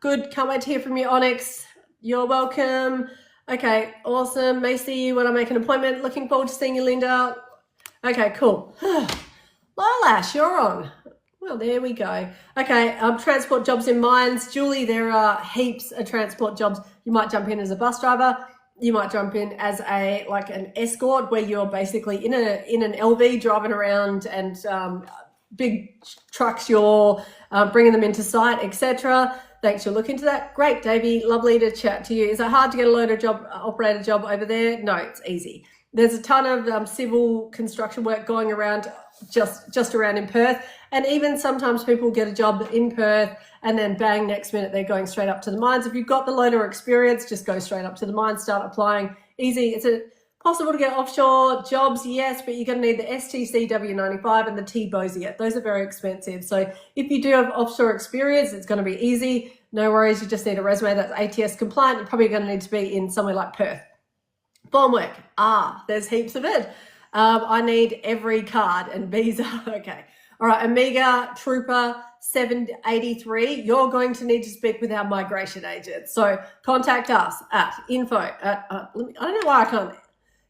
[SPEAKER 1] Good. Can't wait to hear from you, Onyx. You're welcome. Okay, awesome. May see you when I make an appointment. Looking forward to seeing you, Linda. Okay, cool. Lilash, you're on. Well, there we go. Okay, transport jobs in mines. Julie, there are heaps of transport jobs. You might jump in as a bus driver. You might jump in as an escort, where you're basically in an LV driving around and big trucks. You're bringing them into site, etc. Thanks for looking into that. Great, Davey. Lovely to chat to you. Is it hard to get a loader job, operator job over there? No, it's easy. There's a ton of civil construction work going around just around in Perth. And even sometimes people get a job in Perth and then bang, next minute they're going straight up to the mines. If you've got the loader experience, just go straight up to the mines, start applying. Easy. Is it possible to get offshore jobs? Yes, but you're going to need the STC W95 and the T-Bosiet. Those are very expensive. So if you do have offshore experience, it's going to be easy. No worries. You just need a resume that's ATS compliant. You're probably going to need to be in somewhere like Perth. Farm work. There's heaps of it. I need every card and visa. Okay. All right. Amiga Trooper 783. You're going to need to speak with our migration agent. So contact us at info at, I don't know why I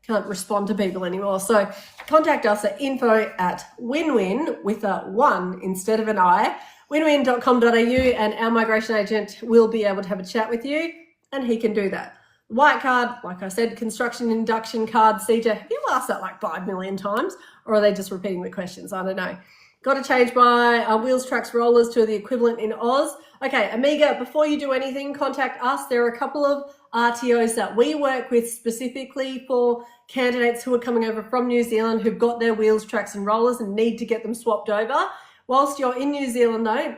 [SPEAKER 1] can't respond to people anymore. So contact us at info@winwin with a 1 instead of an I winwin.com.au, and our migration agent will be able to have a chat with you, and he can do that. White card, like I said, construction induction card, CJ. Have you asked that like 5 million times, or are they just repeating the questions? I don't know. Got to change my wheels, trucks, rollers to the equivalent in Oz. Okay, Amiga, before you do anything, contact us. There are a couple of RTOs that we work with specifically for candidates who are coming over from New Zealand who've got their wheels, trucks and rollers and need to get them swapped over. Whilst you're in New Zealand though,